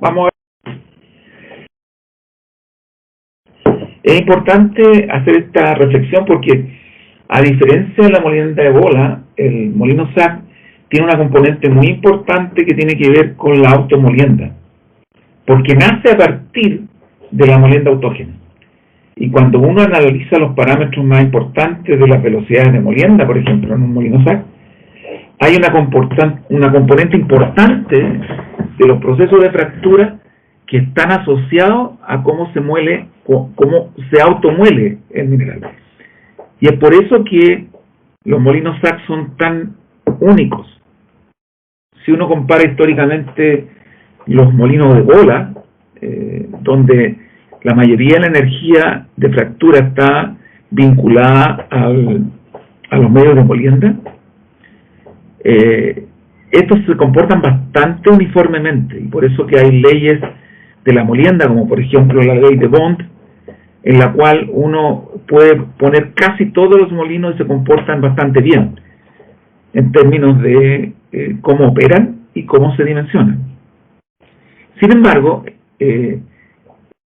Vamos a ver. Es importante hacer esta reflexión porque, a diferencia de la molienda de bola, el molino SAC tiene una componente muy importante que tiene que ver con la automolienda, porque nace a partir de la molienda autógena. Y cuando uno analiza los parámetros más importantes de las velocidades de molienda, por ejemplo, en un molino SAC, hay una componente importante de los procesos de fractura que están asociados a cómo se muele, cómo se automuele el mineral. Y es por eso que los molinos SAC son tan únicos. Si uno compara históricamente los molinos de bola, donde la mayoría de la energía de fractura está vinculada a los medios de molienda, estos se comportan bastante uniformemente, y por eso que hay leyes de la molienda, como por ejemplo la ley de Bond, en la cual uno puede poner casi todos los molinos y se comportan bastante bien en términos de cómo operan y cómo se dimensionan. Sin embargo,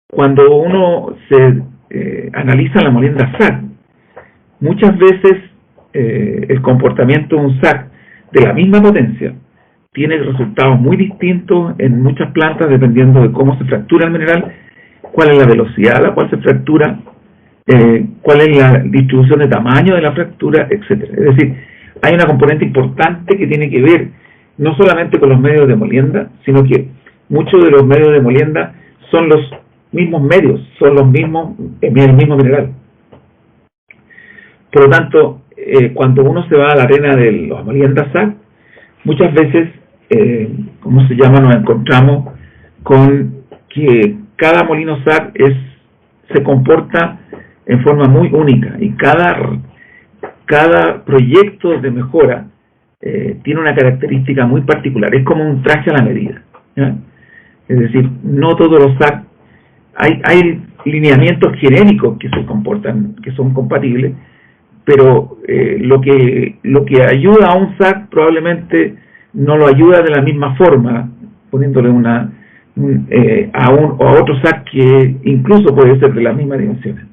cuando uno se analiza la molienda SAC, muchas veces el comportamiento de un SAC de la misma potencia tiene resultados muy distintos en muchas plantas dependiendo de cómo se fractura el mineral, cuál es la velocidad a la cual se fractura, cuál es la distribución de tamaño de la fractura, etc. Es decir, hay una componente importante que tiene que ver no solamente con los medios de molienda, sino que muchos de los medios de molienda son los mismos medios, son los mismos, el mismo mineral. Por lo tanto, cuando uno se va a la arena de las moliendas SAC, muchas veces, ¿cómo se llama?, nos encontramos con que cada molino SAC se comporta en forma muy única, y cada proyecto de mejora tiene una característica muy particular. Es como un traje a la medida, ¿ya? Es decir, no todos los SAC, hay lineamientos genéricos que se comportan, que son compatibles, pero lo que ayuda a un SAC probablemente no lo ayuda de la misma forma, poniéndole a otro SAC que incluso puede ser de la misma dimensión.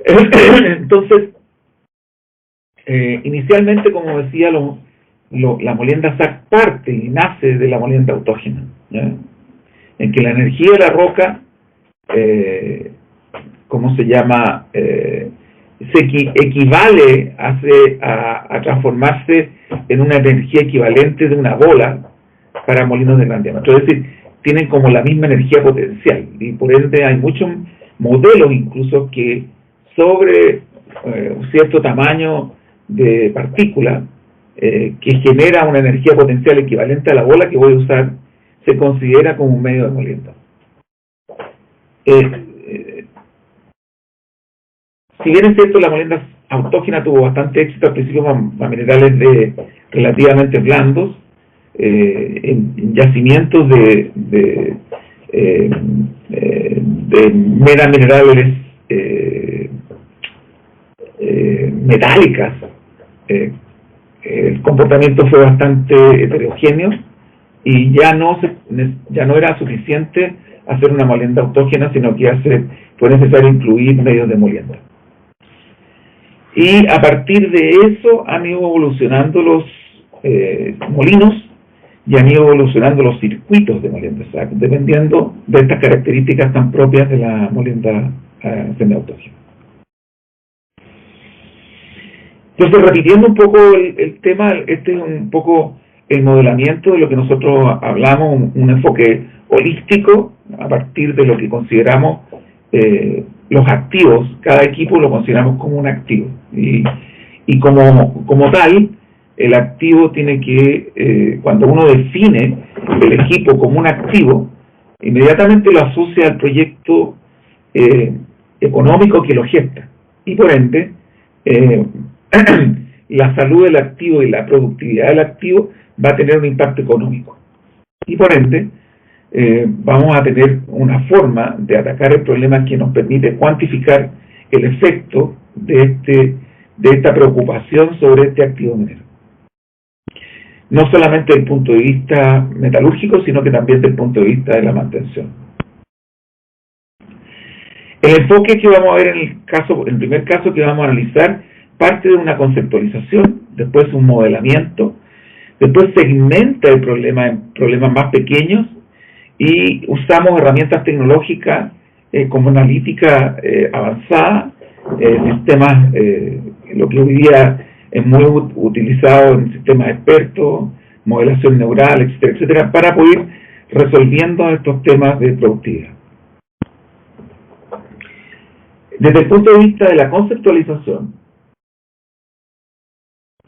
Entonces, inicialmente, como decía, la molienda SAC parte y nace de la molienda autógena, ¿ya? En que la energía de la roca, ¿cómo se llama?, equivale a transformarse en una energía equivalente de una bola para molinos de gran diámetro. Es decir, tienen como la misma energía potencial, y por ende hay muchos modelos incluso que sobre un cierto tamaño de partícula que genera una energía potencial equivalente a la bola que voy a usar, se considera como un medio de molienda. Si bien es cierto, la molienda autógena tuvo bastante éxito al principio para minerales relativamente blandos, en yacimientos de metaminerales metálicas, el comportamiento fue bastante heterogéneo, y ya no era suficiente hacer una molienda autógena, sino que fue necesario incluir medios de molienda. Y a partir de eso han ido evolucionando los molinos, y han ido evolucionando los circuitos de molienda SAC, dependiendo de estas características tan propias de la molienda semiautógena. Entonces, repitiendo un poco el tema, este es un poco el modelamiento de lo que nosotros hablamos, un enfoque holístico a partir de lo que consideramos los activos. Cada equipo lo consideramos como un activo, y como tal, el activo tiene que, cuando uno define el equipo como un activo, inmediatamente lo asocia al proyecto económico que lo gesta, y por ende la salud del activo y la productividad del activo va a tener un impacto económico, y por ende vamos a tener una forma de atacar el problema que nos permite cuantificar el efecto de esta preocupación sobre este activo minero. no solamente desde el punto de vista metalúrgico, sino que también desde el punto de vista de la mantención. El enfoque que vamos a ver en el primer caso que vamos a analizar, parte de una conceptualización, después un modelamiento, después segmenta el problema en problemas más pequeños y usamos herramientas tecnológicas como analítica avanzada, sistemas, lo que hoy día es muy utilizado en sistemas expertos, modelación neural, etcétera, etcétera, para poder ir resolviendo estos temas de productividad. Desde el punto de vista de la conceptualización,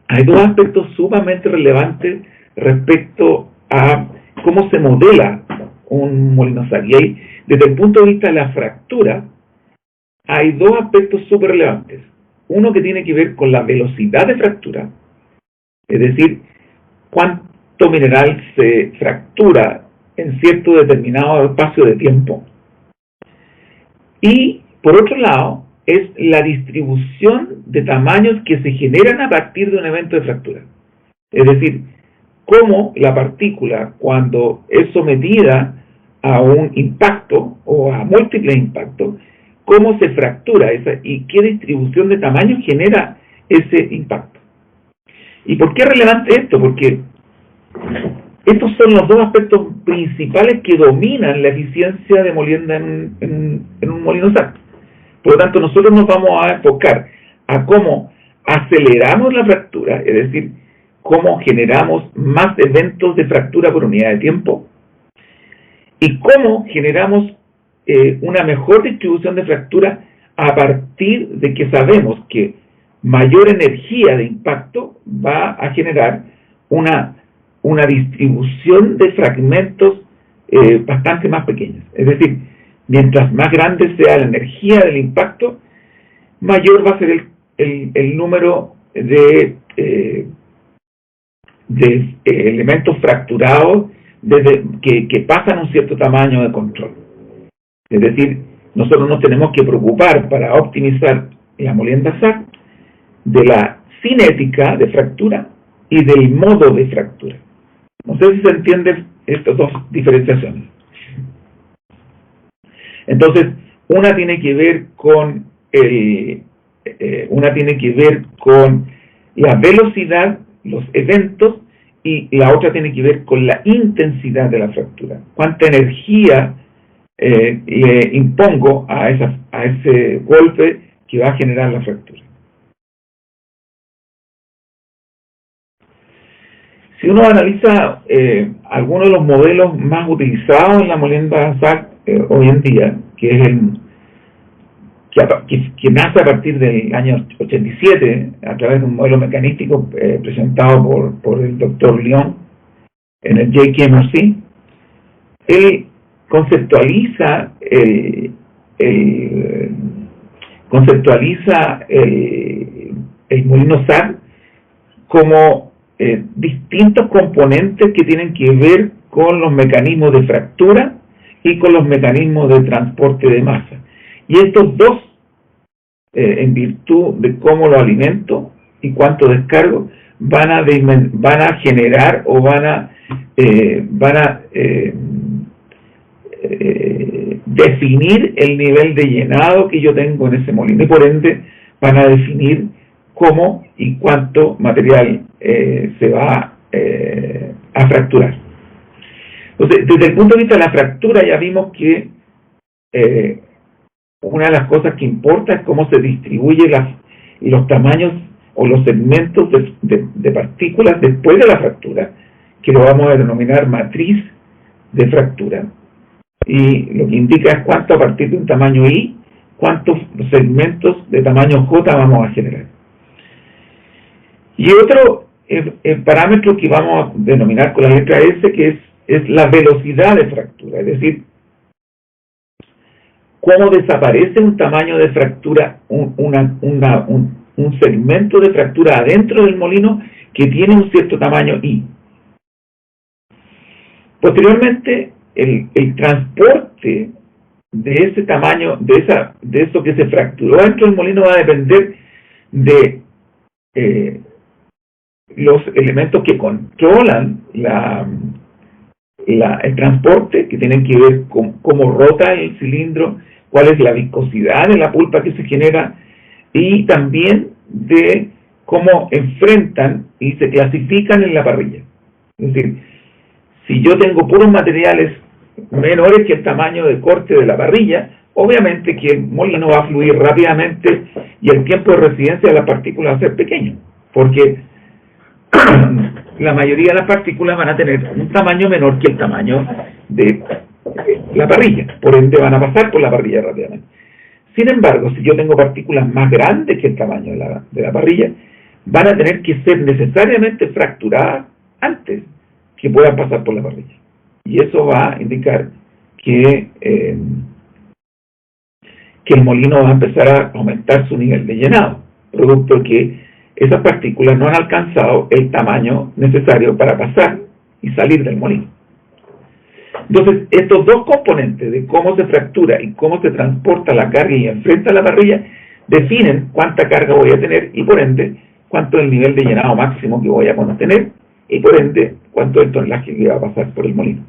hay dos aspectos sumamente relevantes respecto a cómo se modela un molino SAC. Y ahí, desde el punto de vista de la fractura, hay dos aspectos súper relevantes. Uno que tiene que ver con la velocidad de fractura, es decir, cuánto mineral se fractura en cierto determinado espacio de tiempo. Y, por otro lado, es la distribución de tamaños que se generan a partir de un evento de fractura. Es decir, cómo la partícula, cuando es sometida a un impacto o a múltiples impactos, cómo se fractura esa y qué distribución de tamaño genera ese impacto. ¿Y por qué es relevante esto? Porque estos son los dos aspectos principales que dominan la eficiencia de molienda en un molino SAC. Por lo tanto, nosotros nos vamos a enfocar a cómo aceleramos la fractura, es decir, cómo generamos más eventos de fractura por unidad de tiempo, y cómo generamos una mejor distribución de fractura a partir de que sabemos que mayor energía de impacto va a generar una distribución de fragmentos bastante más pequeños. Es decir, mientras más grande sea la energía del impacto, mayor va a ser el número de elementos fracturados que pasan un cierto tamaño de control. Es decir, nosotros nos tenemos que preocupar para optimizar la molienda SAC de la cinética de fractura y del modo de fractura. No sé si se entienden estas dos diferenciaciones. Entonces, una tiene que ver con la velocidad, los eventos, y la otra tiene que ver con la intensidad de la fractura. Cuánta energía le impongo a ese golpe que va a generar la fractura. Si uno analiza algunos de los modelos más utilizados en la molienda SAC hoy en día, que es que nace a partir del año 87 a través de un modelo mecanístico presentado por el Dr. Lyon en el JKMRC, él conceptualiza el molino SAC como distintos componentes que tienen que ver con los mecanismos de fractura y con los mecanismos de transporte de masa. Y estos dos, en virtud de cómo lo alimento y cuánto descargo, van a generar o van a definir el nivel de llenado que yo tengo en ese molino, y por ende van a definir cómo y cuánto material se va a fracturar. Entonces, desde el punto de vista de la fractura, ya vimos que una de las cosas que importa es cómo se distribuyen los tamaños o los segmentos de partículas después de la fractura, que lo vamos a denominar matriz de fractura. Y lo que indica es cuánto a partir de un tamaño I, cuántos segmentos de tamaño J vamos a generar. Y otro parámetro que vamos a denominar con la letra S, que es la velocidad de fractura, es decir, cómo desaparece un tamaño de fractura, un segmento de fractura adentro del molino que tiene un cierto tamaño I. Posteriormente, el transporte de ese tamaño, de eso que se fracturó dentro del molino, va a depender de los elementos que controlan el transporte, que tienen que ver con cómo rota el cilindro, cuál es la viscosidad de la pulpa que se genera, y también de cómo enfrentan y se clasifican en la parrilla. Es decir, si yo tengo puros materiales menores que el tamaño de corte de la parrilla, obviamente que el molino va a fluir rápidamente y el tiempo de residencia de las partículas va a ser pequeño, porque la mayoría de las partículas van a tener un tamaño menor que el tamaño de la parrilla, por ende van a pasar por la parrilla rápidamente. Sin embargo, si yo tengo partículas más grandes que el tamaño de la parrilla, van a tener que ser necesariamente fracturadas antes que puedan pasar por la parrilla. Y eso va a indicar que el molino va a empezar a aumentar su nivel de llenado, producto que esas partículas no han alcanzado el tamaño necesario para pasar y salir del molino. Entonces, estos dos componentes de cómo se fractura y cómo se transporta la carga y enfrenta la parrilla definen cuánta carga voy a tener y por ende cuánto es el nivel de llenado máximo que voy a contener y por ende cuánto es el tonelaje que va a pasar por el molino.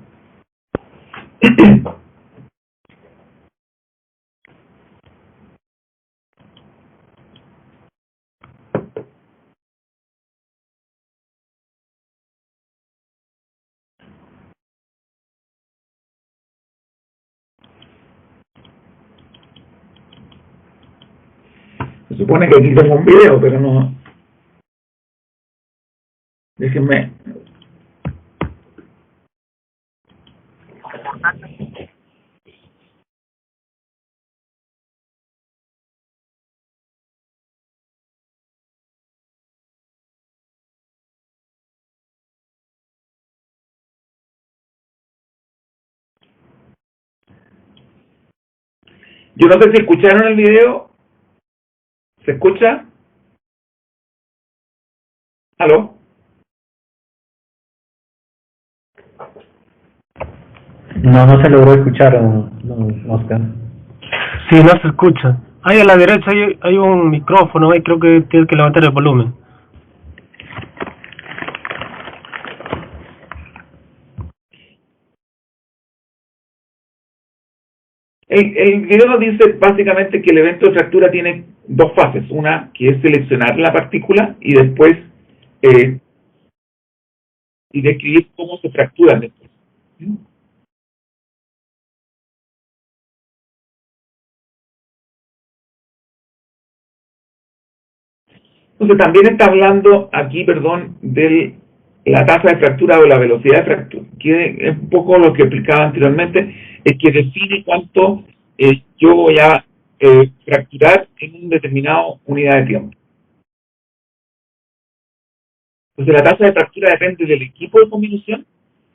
Se supone que aquí tengo un video, pero no. Déjenme. Yo no sé si escucharon el video. ¿Se escucha? ¿Aló? No se logró escuchar, Oscar. Sí, no se escucha. Ahí a la derecha hay un micrófono, ahí creo que tienes que levantar el volumen. El video dice básicamente que el evento de fractura tiene dos fases. Una que es seleccionar la partícula y después y describir cómo se fracturan después. Entonces también está hablando aquí, de la tasa de fractura o la velocidad de fractura, que es un poco lo que explicaba anteriormente, es que define cuánto yo voy a fracturar en una determinada unidad de tiempo. Entonces la tasa de fractura depende del equipo de combinación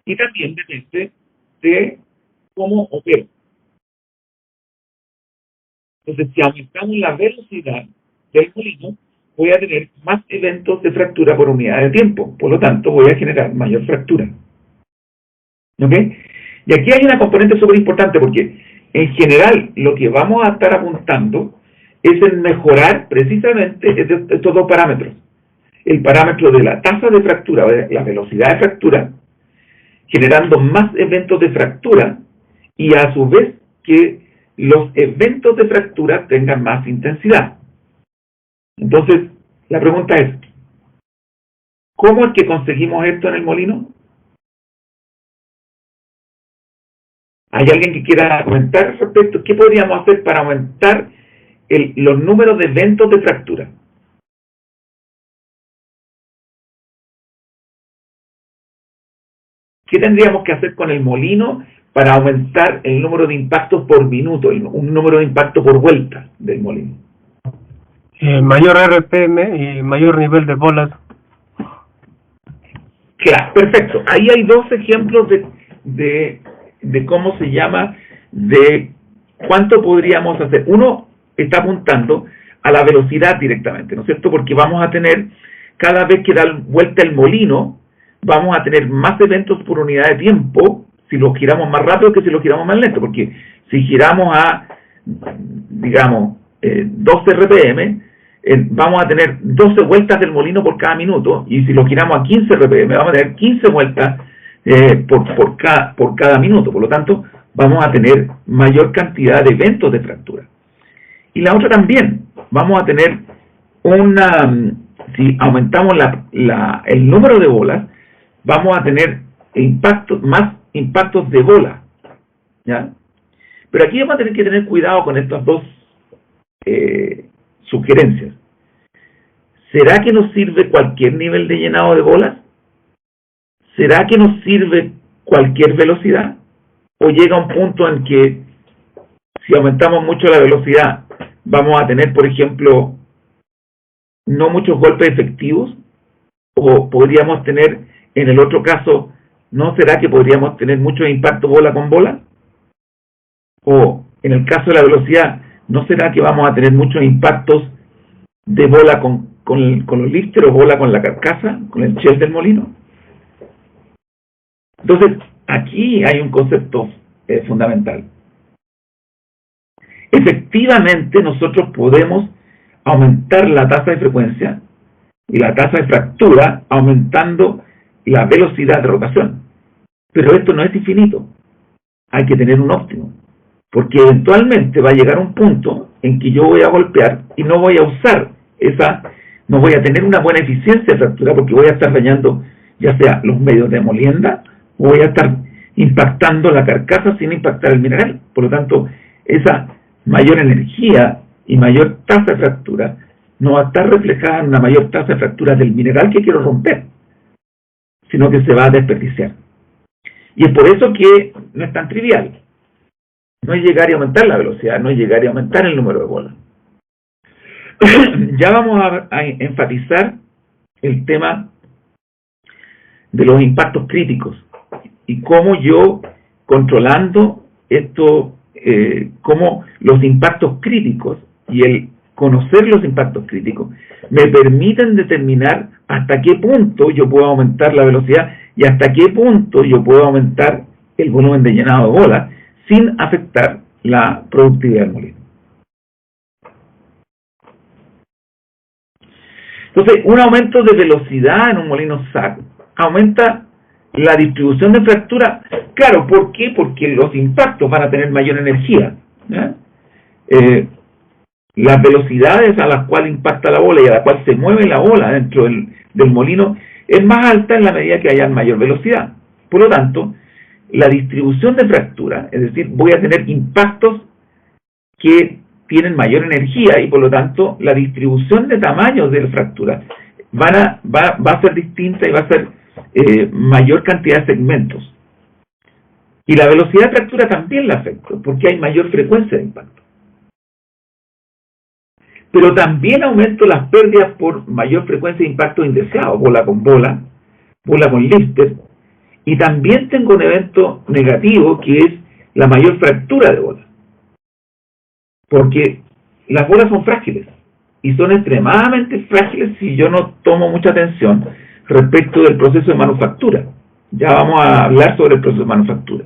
y también depende de cómo opera. Entonces si aumentamos la velocidad del molino, voy a tener más eventos de fractura por unidad de tiempo, por lo tanto voy a generar mayor fractura. ¿Ok? Y aquí hay una componente súper importante porque en general lo que vamos a estar apuntando es en mejorar precisamente estos dos parámetros. El parámetro de la tasa de fractura, o de la velocidad de fractura, generando más eventos de fractura y a su vez que los eventos de fractura tengan más intensidad. Entonces, la pregunta es, ¿cómo es que conseguimos esto en el molino? ¿Hay alguien que quiera comentar al respecto? ¿Qué podríamos hacer para aumentar los números de eventos de fractura? ¿Qué tendríamos que hacer con el molino para aumentar el número de impactos por minuto, un número de impactos por vuelta del molino? Mayor RPM y mayor nivel de bolas. Claro, perfecto. Ahí hay dos ejemplos de cómo se llama, de cuánto podríamos hacer. Uno está apuntando a la velocidad directamente, ¿no es cierto? Porque vamos a tener, cada vez que da vuelta el molino, vamos a tener más eventos por unidad de tiempo si lo giramos más rápido que si lo giramos más lento, porque si giramos a, digamos, 12 RPM, vamos a tener 12 vueltas del molino por cada minuto, y si lo giramos a 15 RPM, vamos a tener 15 vueltas por cada minuto. Por lo tanto, vamos a tener mayor cantidad de eventos de fractura. Y la otra también, vamos a tener si aumentamos el número de bolas, vamos a tener más impactos de bola, ¿ya? Pero aquí vamos a tener que tener cuidado con estas dos sugerencias. ¿Será que nos sirve cualquier nivel de llenado de bolas? ¿Será que nos sirve cualquier velocidad? ¿O llega un punto en que si aumentamos mucho la velocidad vamos a tener, por ejemplo, no muchos golpes efectivos? ¿O podríamos tener, en el otro caso, ¿no será que podríamos tener muchos impactos bola con bola? ¿O en el caso de la velocidad, ¿no será que vamos a tener muchos impactos de bola con los lifters o bola con la carcasa, con el shell del molino? Entonces, aquí hay un concepto fundamental. Efectivamente, nosotros podemos aumentar la tasa de frecuencia y la tasa de fractura aumentando la velocidad de rotación. Pero esto no es infinito. Hay que tener un óptimo. Porque eventualmente va a llegar un punto en que yo voy a golpear y no voy a usar no voy a tener una buena eficiencia de fractura, porque voy a estar dañando ya sea los medios de molienda o voy a estar impactando la carcasa sin impactar el mineral. Por lo tanto, esa mayor energía y mayor tasa de fractura no va a estar reflejada en una mayor tasa de fractura del mineral que quiero romper, sino que se va a desperdiciar. Y es por eso que no es tan trivial. No es llegar y aumentar la velocidad, no es llegar y aumentar el número de bolas. Ya vamos a enfatizar el tema de los impactos críticos y cómo yo, controlando esto, cómo los impactos críticos y el conocer los impactos críticos me permiten determinar hasta qué punto yo puedo aumentar la velocidad y hasta qué punto yo puedo aumentar el volumen de llenado de bola sin afectar la productividad del molino. Entonces, un aumento de velocidad en un molino SAC aumenta la distribución de fractura. Claro, ¿por qué? Porque los impactos van a tener mayor energía, ¿ya? Las velocidades a las cuales impacta la bola y a la cual se mueve la bola dentro del molino es más alta en la medida que haya mayor velocidad. Por lo tanto, la distribución de fractura, es decir, voy a tener impactos que tienen mayor energía y por lo tanto la distribución de tamaños de la fractura va a ser distinta y va a ser mayor cantidad de segmentos. Y la velocidad de fractura también la afecta, porque hay mayor frecuencia de impacto. Pero también aumento las pérdidas por mayor frecuencia de impacto indeseado, bola con lifter, y también tengo un evento negativo que es la mayor fractura de bola. Porque las bolas son frágiles, y son extremadamente frágiles si yo no tomo mucha atención respecto del proceso de manufactura. Ya vamos a hablar sobre el proceso de manufactura.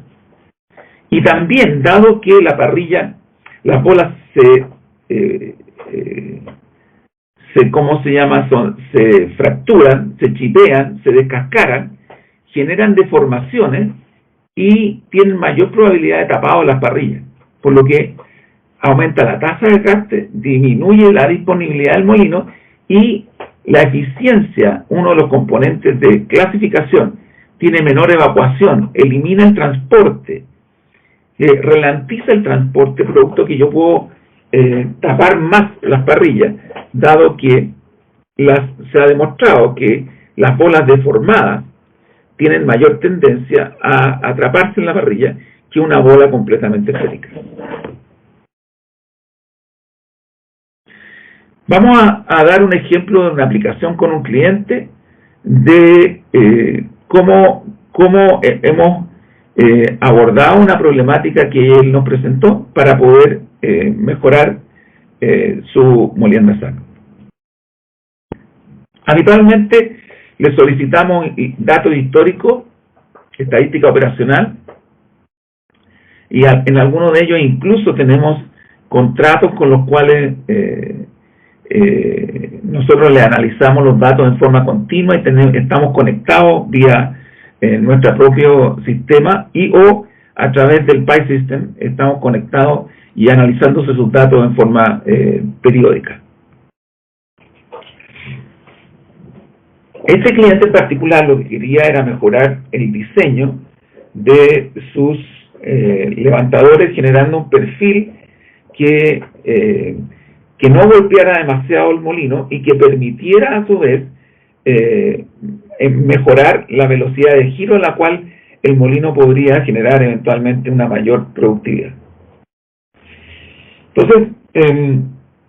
Y también, dado que la parrilla, las bolas se fracturan, se chipean, se descascaran, generan deformaciones y tienen mayor probabilidad de tapado en las parrillas, por lo que aumenta la tasa de desgaste, disminuye la disponibilidad del molino y la eficiencia, uno de los componentes de clasificación, tiene menor evacuación, elimina el transporte, ralentiza el transporte, producto que yo puedo tapar más las parrillas, dado que se ha demostrado que las bolas deformadas tienen mayor tendencia a atraparse en la parrilla que una bola completamente esférica. Vamos a dar un ejemplo de una aplicación con un cliente de cómo hemos abordado una problemática que él nos presentó para poder mejorar su molienda SAC. Habitualmente le solicitamos datos históricos, estadística operacional, y en algunos de ellos incluso tenemos contratos con los cuales nosotros le analizamos los datos en forma continua y estamos conectados vía nuestro propio sistema o a través del PI System estamos conectados y analizándose sus datos en forma periódica. Este cliente en particular lo que quería era mejorar el diseño de sus levantadores, generando un perfil que no golpeara demasiado el molino y que permitiera a su vez mejorar la velocidad de giro a la cual el molino podría generar eventualmente una mayor productividad. Entonces,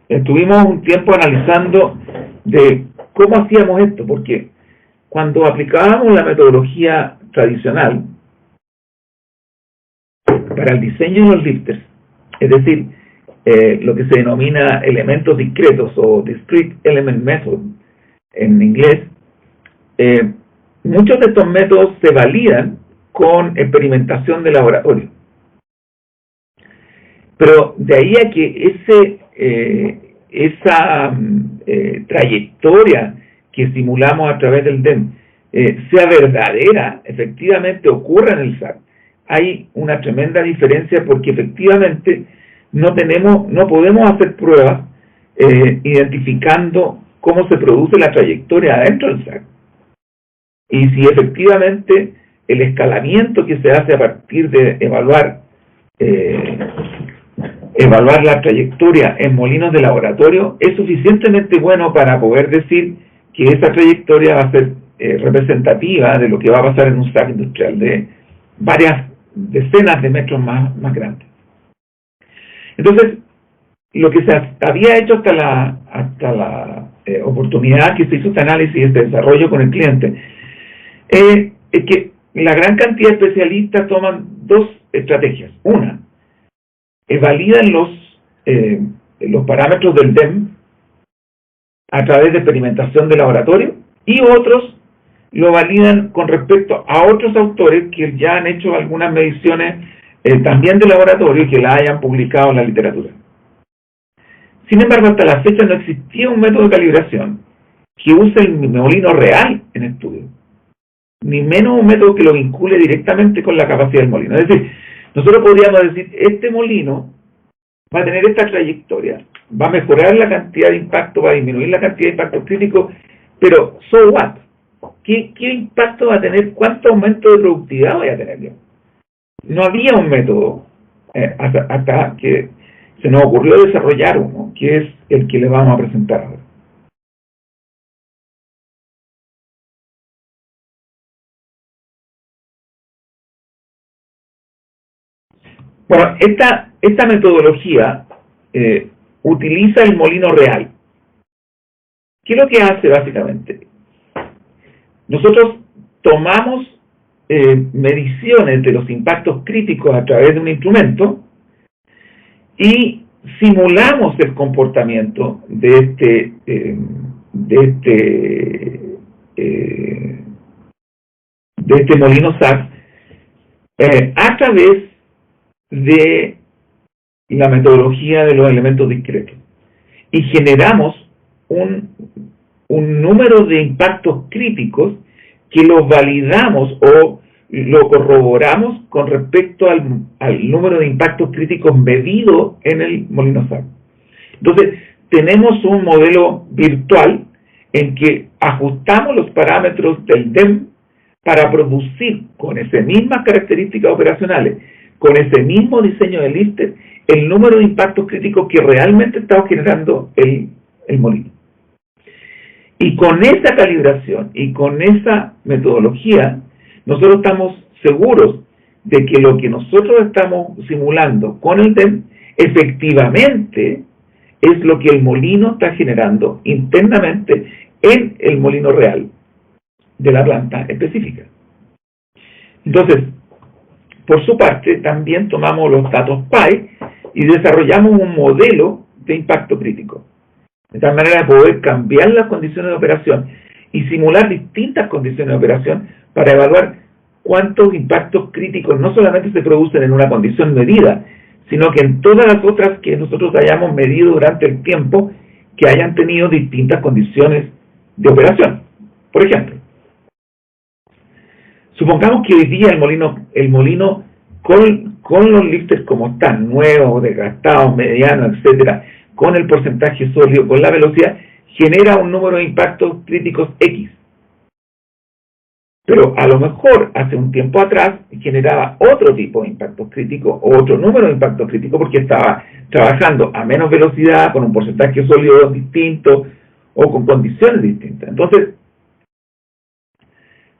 estuvimos un tiempo analizando de cómo hacíamos esto, porque cuando aplicábamos la metodología tradicional para el diseño de los lifters, es decir, lo que se denomina elementos discretos o Discrete Element Method en inglés, muchos de estos métodos se validan con experimentación de laboratorio. Pero de ahí a que esa trayectoria que simulamos a través del DEM sea verdadera, efectivamente ocurra en el SAC, hay una tremenda diferencia porque efectivamente no podemos hacer pruebas identificando cómo se produce la trayectoria adentro del SAC. Y si efectivamente el escalamiento que se hace a partir de evaluar la trayectoria en molinos de laboratorio es suficientemente bueno para poder decir que esa trayectoria va a ser representativa de lo que va a pasar en un SAC industrial de varias decenas de metros más grandes. Entonces, lo que se había hecho hasta la oportunidad que se hizo este análisis y este desarrollo con el cliente es que la gran cantidad de especialistas toman dos estrategias. Una, validan los parámetros del DEM a través de experimentación de laboratorio y otros lo validan con respecto a otros autores que ya han hecho algunas mediciones también de laboratorio y que la hayan publicado en la literatura. Sin embargo, hasta la fecha no existía un método de calibración que use el molino real en estudio, ni menos un método que lo vincule directamente con la capacidad del molino. Es decir, nosotros podríamos decir, este molino va a tener esta trayectoria, va a mejorar la cantidad de impacto, va a disminuir la cantidad de impacto crítico, pero ¿so what? ¿Qué impacto va a tener? ¿Cuánto aumento de productividad voy a tener yo? No había un método hasta que se nos ocurrió desarrollar uno, que es el que le vamos a presentar ahora. Bueno, esta metodología utiliza el molino real. ¿Qué es lo que hace básicamente? Nosotros tomamos mediciones de los impactos críticos a través de un instrumento y simulamos el comportamiento de este molino SAC a través de la metodología de los elementos discretos y generamos un número de impactos críticos que los validamos o lo corroboramos con respecto al número de impactos críticos medido en el molino SAC. Entonces, tenemos un modelo virtual en que ajustamos los parámetros del DEM para producir con esas mismas características operacionales, con ese mismo diseño de lifter, el número de impactos críticos que realmente estamos generando el molino. Y con esa calibración y con esa metodología, nosotros estamos seguros de que lo que nosotros estamos simulando con el DEM efectivamente es lo que el molino está generando internamente en el molino real de la planta específica. Entonces, por su parte, también tomamos los datos PI y desarrollamos un modelo de impacto crítico, de tal manera de poder cambiar las condiciones de operación y simular distintas condiciones de operación para evaluar cuántos impactos críticos no solamente se producen en una condición medida, sino que en todas las otras que nosotros hayamos medido durante el tiempo que hayan tenido distintas condiciones de operación. Por ejemplo, supongamos que hoy día el molino con los lifters como están, nuevos, desgastados, medianos, etcétera, con el porcentaje sólido, con la velocidad, genera un número de impactos críticos X. Pero a lo mejor hace un tiempo atrás generaba otro tipo de impactos críticos o otro número de impactos críticos porque estaba trabajando a menos velocidad, con un porcentaje sólido distinto o con condiciones distintas. Entonces,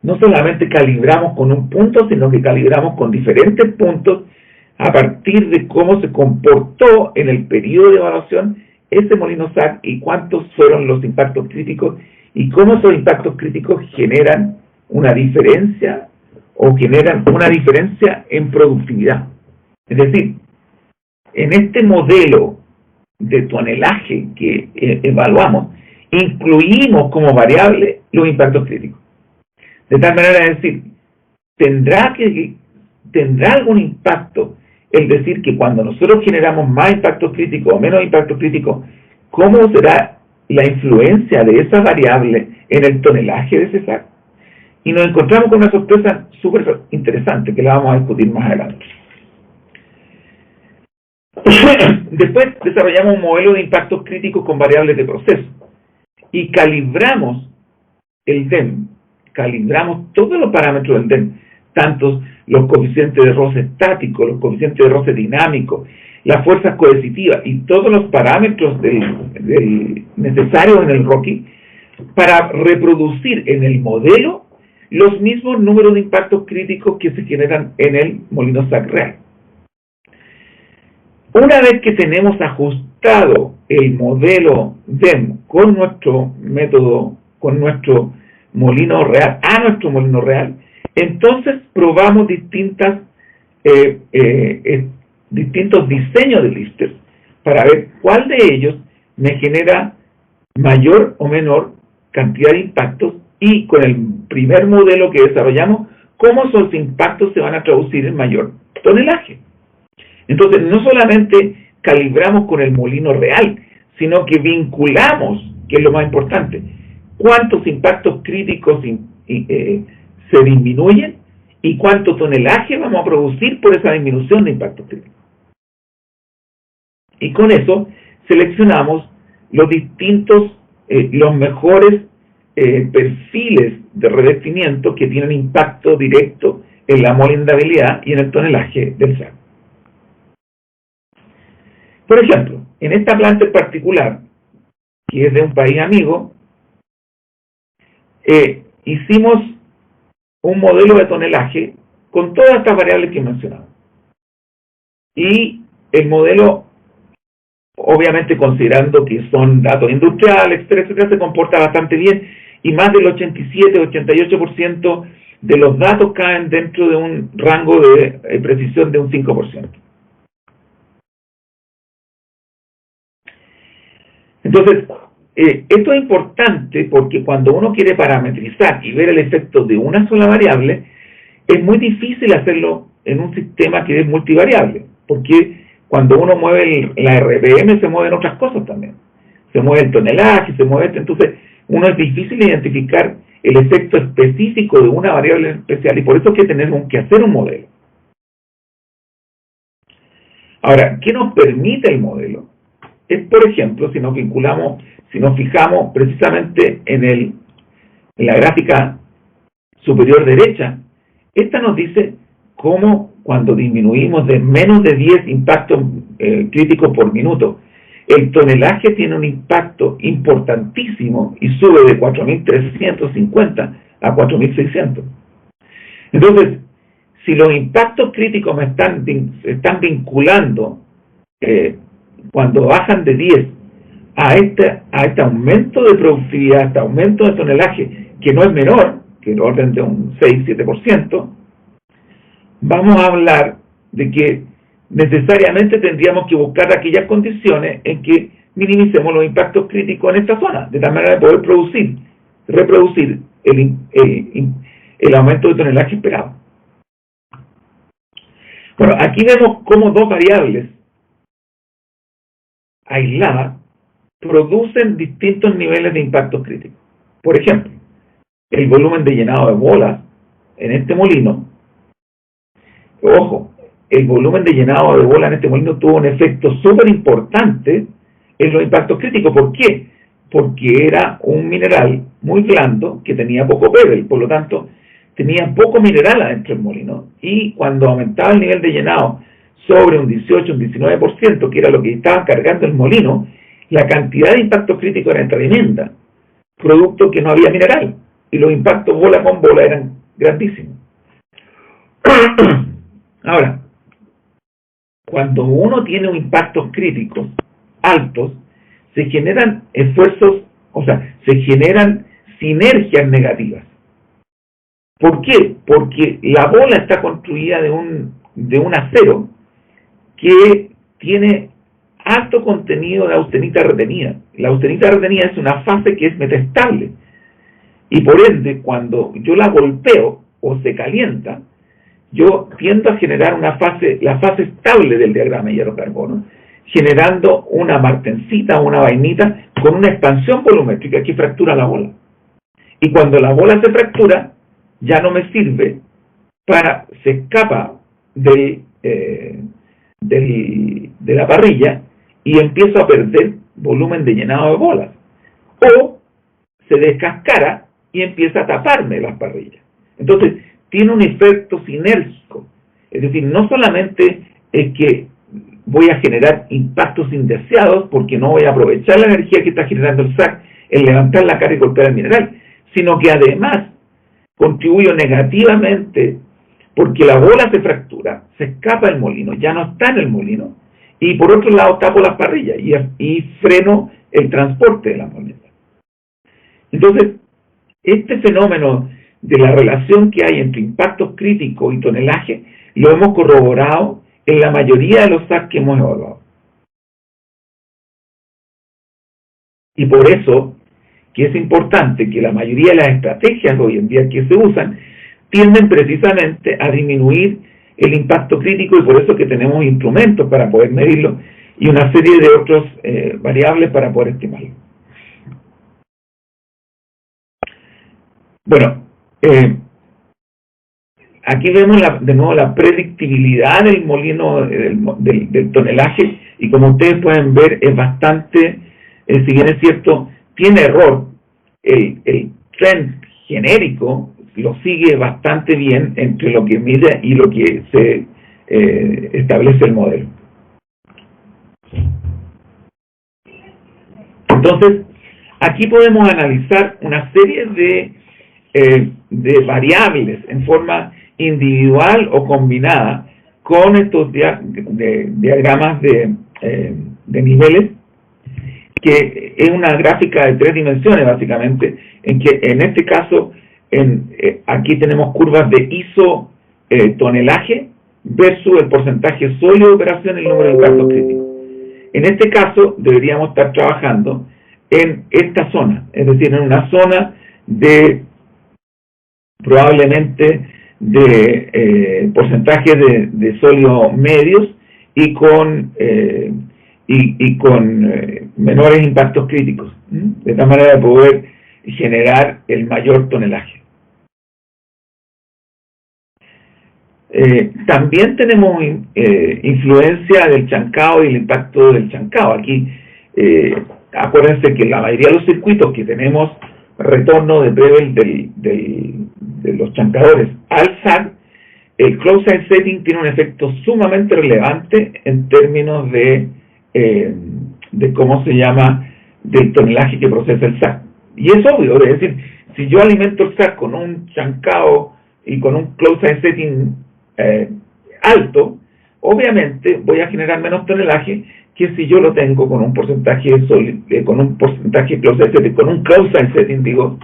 no solamente calibramos con un punto, sino que calibramos con diferentes puntos a partir de cómo se comportó en el periodo de evaluación ese molino SAC y cuántos fueron los impactos críticos y cómo esos impactos críticos generan una diferencia o generan una diferencia en productividad. Es decir, en este modelo de tonelaje que evaluamos, incluimos como variable los impactos críticos. De tal manera de decir, ¿tendrá algún impacto el decir que cuando nosotros generamos más impactos críticos o menos impactos críticos, cómo será la influencia de esa variable en el tonelaje de ese SAC? Y nos encontramos con una sorpresa súper interesante que la vamos a discutir más adelante. Después desarrollamos un modelo de impactos críticos con variables de proceso y calibramos el DEM, calibramos todos los parámetros del DEM, tanto los coeficientes de roce estático, los coeficientes de roce dinámico, las fuerzas coercitivas y todos los parámetros necesarios en el ROCI para reproducir en el modelo los mismos números de impactos críticos que se generan en el molino SAC real. Una vez que tenemos ajustado el modelo DEM con nuestro método, con nuestro molino real, a nuestro molino real, entonces probamos distintos diseños de lifters para ver cuál de ellos me genera mayor o menor cantidad de impactos y con el primer modelo que desarrollamos, cómo esos impactos se van a traducir en mayor tonelaje. Entonces, no solamente calibramos con el molino real, sino que vinculamos, que es lo más importante, cuántos impactos críticos se disminuyen y cuánto tonelaje vamos a producir por esa disminución de impactos críticos. Y con eso seleccionamos los mejores perfiles de revestimiento que tienen impacto directo en la moldeabilidad y en el tonelaje del SAC. Por ejemplo, en esta planta en particular, que es de un país amigo, hicimos un modelo de tonelaje con todas estas variables que he mencionado. Y el modelo, obviamente considerando que son datos industriales, etcétera, etcétera, se comporta bastante bien y más del 87-88% de los datos caen dentro de un rango de precisión de un 5%. Entonces, esto es importante porque cuando uno quiere parametrizar y ver el efecto de una sola variable, es muy difícil hacerlo en un sistema que es multivariable, porque cuando uno mueve la RPM se mueven otras cosas también. Se mueve el tonelaje, se mueve entonces uno es difícil identificar el efecto específico de una variable especial y por eso es que tenemos que hacer un modelo. Ahora, ¿qué nos permite el modelo? Es, por ejemplo, si nos fijamos precisamente en la gráfica superior derecha, esta nos dice cómo cuando disminuimos de menos de 10 impactos críticos por minuto, el tonelaje tiene un impacto importantísimo y sube de 4.350 a 4.600. Entonces, si los impactos críticos me están vinculando cuando bajan de 10 a este aumento de productividad, a este aumento de tonelaje, que no es menor, que el orden de un 6-7%, vamos a hablar de que necesariamente tendríamos que buscar aquellas condiciones en que minimicemos los impactos críticos en esta zona, de tal manera de poder reproducir el aumento de tonelaje esperado. Bueno, aquí vemos cómo dos variables aisladas producen distintos niveles de impactos críticos. Por ejemplo, el volumen de llenado de bolas en este molino, ojo, el volumen de llenado de bolas en este molino tuvo un efecto súper importante en los impactos críticos. ¿Por qué? Porque era un mineral muy blando que tenía poco pebble, por lo tanto tenía poco mineral adentro del molino, y cuando aumentaba el nivel de llenado sobre un 18, un 19%, que era lo que estaba cargando el molino, la cantidad de impactos críticos era tremenda, producto que no había mineral, y los impactos bola con bola eran grandísimos. Ahora, cuando uno tiene un impactos críticos altos, se generan esfuerzos, o sea, se generan sinergias negativas. ¿Por qué? Porque la bola está construida de un acero que tiene alto contenido de austenita retenida. La austenita retenida es una fase que es metastable, y por ende, cuando yo la golpeo o se calienta, yo tiendo a generar la fase estable del diagrama de hierro-carbono, generando una martensita, una vainita con una expansión volumétrica que fractura la bola. Y cuando la bola se fractura, ya no me sirve se escapa de la parrilla y empiezo a perder volumen de llenado de bolas. O se descascara y empieza a taparme las parrillas. Entonces, tiene un efecto sinérgico. Es decir, no solamente es que voy a generar impactos indeseados porque no voy a aprovechar la energía que está generando el SAC en levantar la carga y golpear el mineral, sino que además contribuyo negativamente porque la bola se fractura, se escapa del molino, ya no está en el molino, y por otro lado tapo las parrillas y freno el transporte de la moneda. Entonces, este fenómeno de la relación que hay entre impactos críticos y tonelaje lo hemos corroborado en la mayoría de los SAC que hemos evaluado. Y por eso que es importante que la mayoría de las estrategias hoy en día que se usan tienden precisamente a disminuir el impacto crítico, y por eso que tenemos instrumentos para poder medirlo y una serie de otras variables para poder estimarlo. Bueno, aquí vemos de nuevo la predictibilidad del molino, del tonelaje, y como ustedes pueden ver es bastante, si bien es cierto, tiene error, el trend genérico lo sigue bastante bien entre lo que mide y lo que se establece el modelo. Entonces, aquí podemos analizar una serie de variables en forma individual o combinada con estos diagramas de niveles, que es una gráfica de 3 dimensiones básicamente, en que en este caso aquí tenemos curvas de ISO tonelaje versus el porcentaje sólido de operación y el número de impactos críticos. En este caso deberíamos estar trabajando en esta zona, es decir, en una zona de probablemente de porcentaje de sólidos medios y con menores impactos críticos, de tal manera de poder generar el mayor tonelaje. También tenemos influencia del chancao y el impacto del chancao. Aquí, acuérdense que la mayoría de los circuitos que tenemos retorno de pebble de los chancadores al SAC, el close-side setting tiene un efecto sumamente relevante en términos de cómo se llama, del tonelaje que procesa el SAC. Y es obvio, es decir, si yo alimento el SAC con un chancao y con un close-side setting alto, obviamente voy a generar menos tonelaje que si yo lo tengo con un porcentaje con un porcentaje close-side setting, con un close-side setting, digo,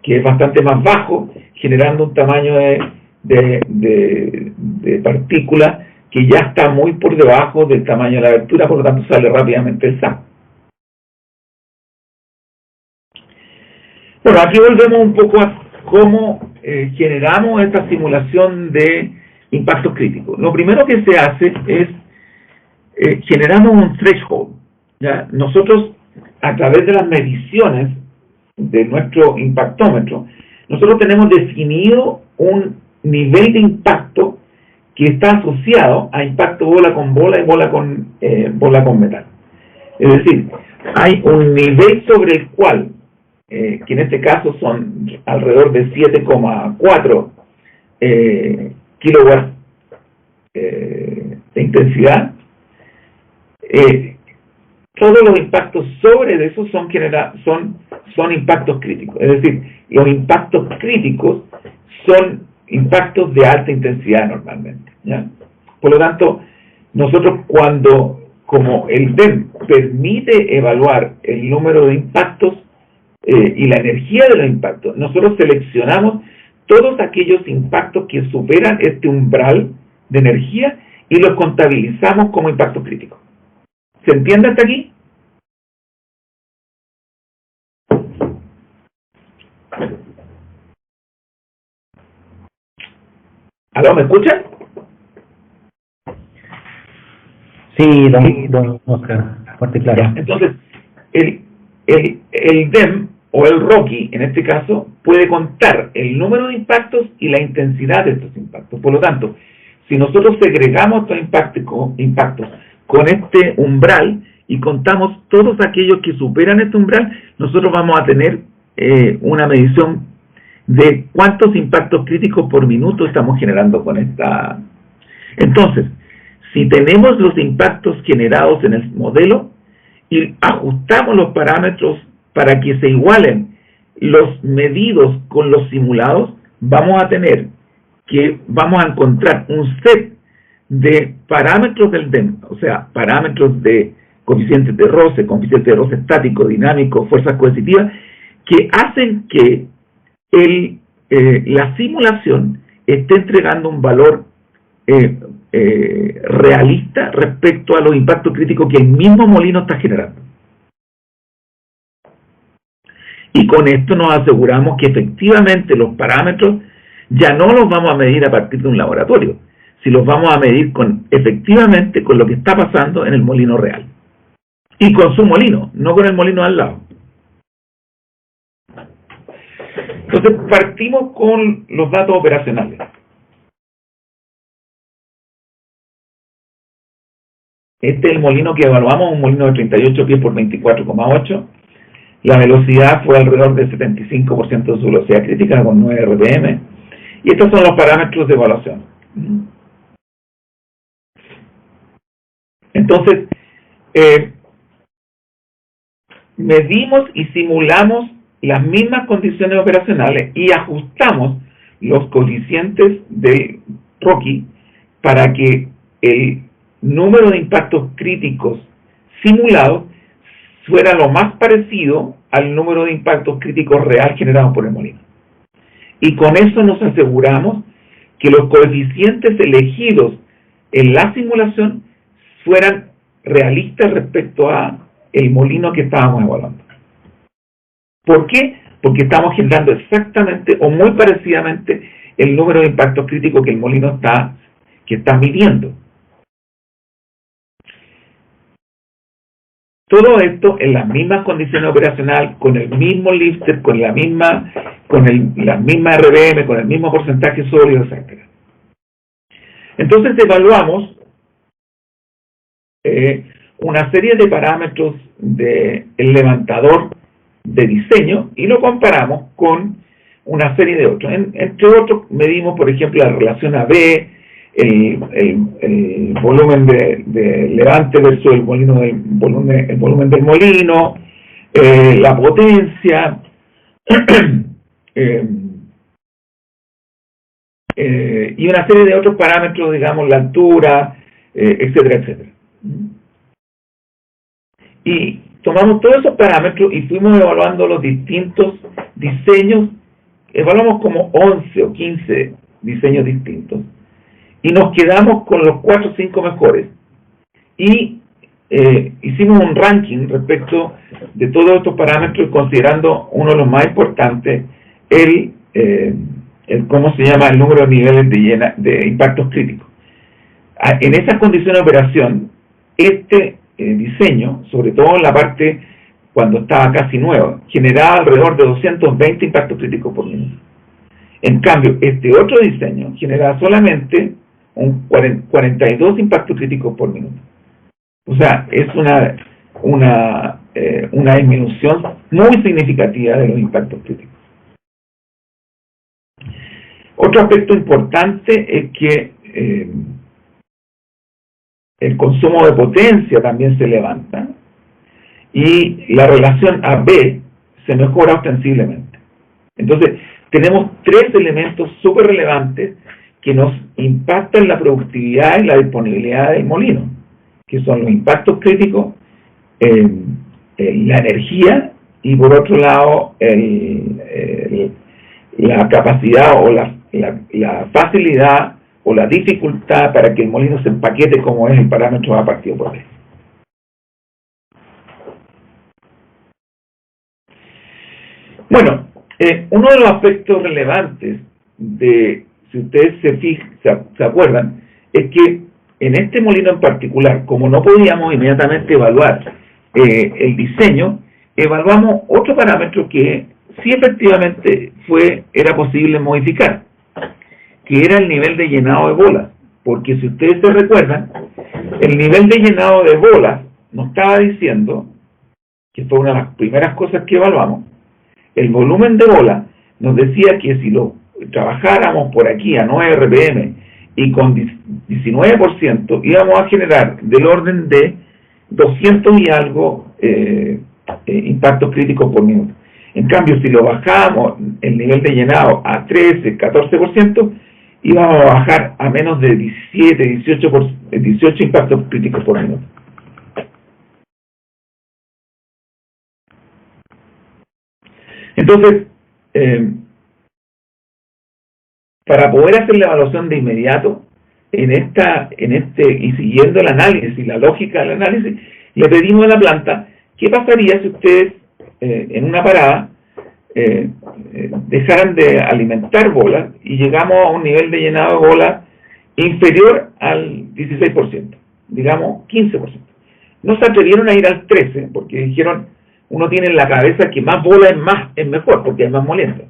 que es bastante más bajo, generando un tamaño de partícula que ya está muy por debajo del tamaño de la abertura, por lo tanto sale rápidamente el SAC. Bueno, aquí volvemos un poco a cómo generamos esta simulación de impactos críticos. Lo primero que se hace es generamos un threshold, ¿ya? Nosotros, a través de las mediciones de nuestro impactómetro, nosotros tenemos definido un nivel de impacto que está asociado a impacto bola con bola y bola con metal. Es decir, hay un nivel sobre el cual, que en este caso son alrededor de 7,4 kilowatts de intensidad. Todos los impactos sobre de eso son impactos críticos. Es decir, los impactos críticos son impactos de alta intensidad normalmente, ¿ya? Por lo tanto, nosotros como el DEM permite evaluar el número de impactos y la energía de los impactos, nosotros seleccionamos todos aquellos impactos que superan este umbral de energía y los contabilizamos como impactos críticos. ¿Se entiende hasta aquí? ¿Aló, me escuchan? Sí, don Oscar, fuerte y claro. Ya, entonces, el DEM o el ROCI, en este caso, puede contar el número de impactos y la intensidad de estos impactos. Por lo tanto, si nosotros segregamos estos impactos con este umbral y contamos todos aquellos que superan este umbral, nosotros vamos a tener una medición de cuántos impactos críticos por minuto estamos generando con esta. Entonces, si tenemos los impactos generados en el modelo y ajustamos los parámetros para que se igualen los medidos con los simulados, vamos a encontrar un set de parámetros del DEM, o sea, parámetros de coeficientes de roce estático, dinámico, fuerzas coercitivas, que hacen que la simulación esté entregando un valor realista respecto a los impactos críticos que el mismo molino está generando. Y con esto nos aseguramos que efectivamente los parámetros ya no los vamos a medir a partir de un laboratorio, si los vamos a medir efectivamente con lo que está pasando en el molino real. Y con su molino, no con el molino al lado. Entonces partimos con los datos operacionales. Este es el molino que evaluamos, un molino de 38 pies por 24,8. La velocidad fue alrededor del 75% de su velocidad crítica, con 9 RPM. Y estos son los parámetros de evaluación. Entonces, medimos y simulamos las mismas condiciones operacionales y ajustamos los coeficientes del ROCI para que el número de impactos críticos simulados fuera lo más parecido al número de impactos críticos real generados por el molino. Y con eso nos aseguramos que los coeficientes elegidos en la simulación fueran realistas respecto a el molino que estábamos evaluando. ¿Por qué? Porque estamos generando exactamente o muy parecidamente el número de impactos críticos que el molino está midiendo. Todo esto en las mismas condiciones operacionales, con el mismo lifter, con la misma RPM, con el mismo porcentaje sólido, etc. Entonces evaluamos una serie de parámetros del levantador de diseño y lo comparamos con una serie de otros. Entre otros, medimos, por ejemplo, la relación AB, el volumen de levante versus el volumen del molino, la potencia, y una serie de otros parámetros, digamos, la altura, etcétera, etcétera. Y tomamos todos esos parámetros y fuimos evaluando los distintos diseños. Evaluamos como 11 o 15 diseños distintos. Y nos quedamos con los 4 o 5 mejores. Y hicimos un ranking respecto de todos estos parámetros, considerando uno de los más importantes, ¿cómo se llama? El número de niveles de impactos críticos. En esas condiciones de operación, este diseño, sobre todo en la parte cuando estaba casi nuevo, generaba alrededor de 220 impactos críticos por minuto. En cambio, este otro diseño generaba solamente un 42 impactos críticos por minuto. O sea, es una disminución muy significativa de los impactos críticos. Otro aspecto importante es que el consumo de potencia también se levanta y la relación A-B se mejora ostensiblemente. Entonces, tenemos tres elementos súper relevantes que nos impactan la productividad y la disponibilidad del molino, que son los impactos críticos, la energía y por otro lado la capacidad o la facilidad o la dificultad para que el molino se empaquete como es el parámetro A partido por B. Bueno, uno de los aspectos relevantes de, si ustedes se acuerdan, es que en este molino en particular, como no podíamos inmediatamente evaluar el diseño, evaluamos otro parámetro que sí efectivamente era posible modificar, que era el nivel de llenado de bolas. Porque si ustedes se recuerdan, el nivel de llenado de bolas nos estaba diciendo, que fue una de las primeras cosas que evaluamos, el volumen de bola nos decía que si lo trabajáramos por aquí a 9 RPM y con 19% íbamos a generar del orden de 200 y algo impactos críticos por minuto. En cambio, si lo bajamos el nivel de llenado a 13, 14%, íbamos a bajar a menos de 17, 18 impactos críticos por minuto. Entonces, para poder hacer la evaluación de inmediato, y siguiendo el análisis y la lógica del análisis, le pedimos a la planta qué pasaría si ustedes en una parada dejaran de alimentar bolas y llegamos a un nivel de llenado de bolas inferior al 16%, digamos 15%. No se atrevieron a ir al 13% porque dijeron, uno tiene en la cabeza que más bola es mejor porque es más moliente.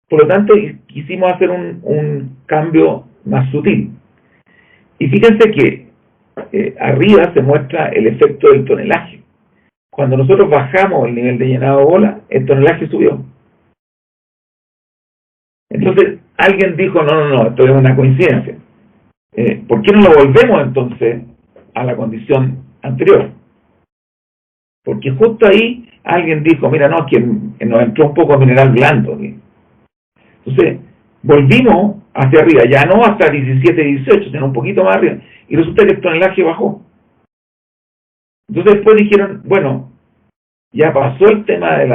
Por lo tanto, quisimos hacer un cambio más sutil. Y fíjense que arriba se muestra el efecto del tonelaje. Cuando nosotros bajamos el nivel de llenado de bola, el tonelaje subió. Entonces, alguien dijo, no, esto es una coincidencia. ¿Por qué no lo volvemos entonces a la condición anterior? Porque justo ahí alguien dijo, mira, no, es que nos entró un poco de mineral blando. Entonces, volvimos hacia arriba, ya no hasta 17, 18, sino un poquito más arriba, y resulta que el tonelaje bajó. Entonces después dijeron, bueno, ya pasó el tema de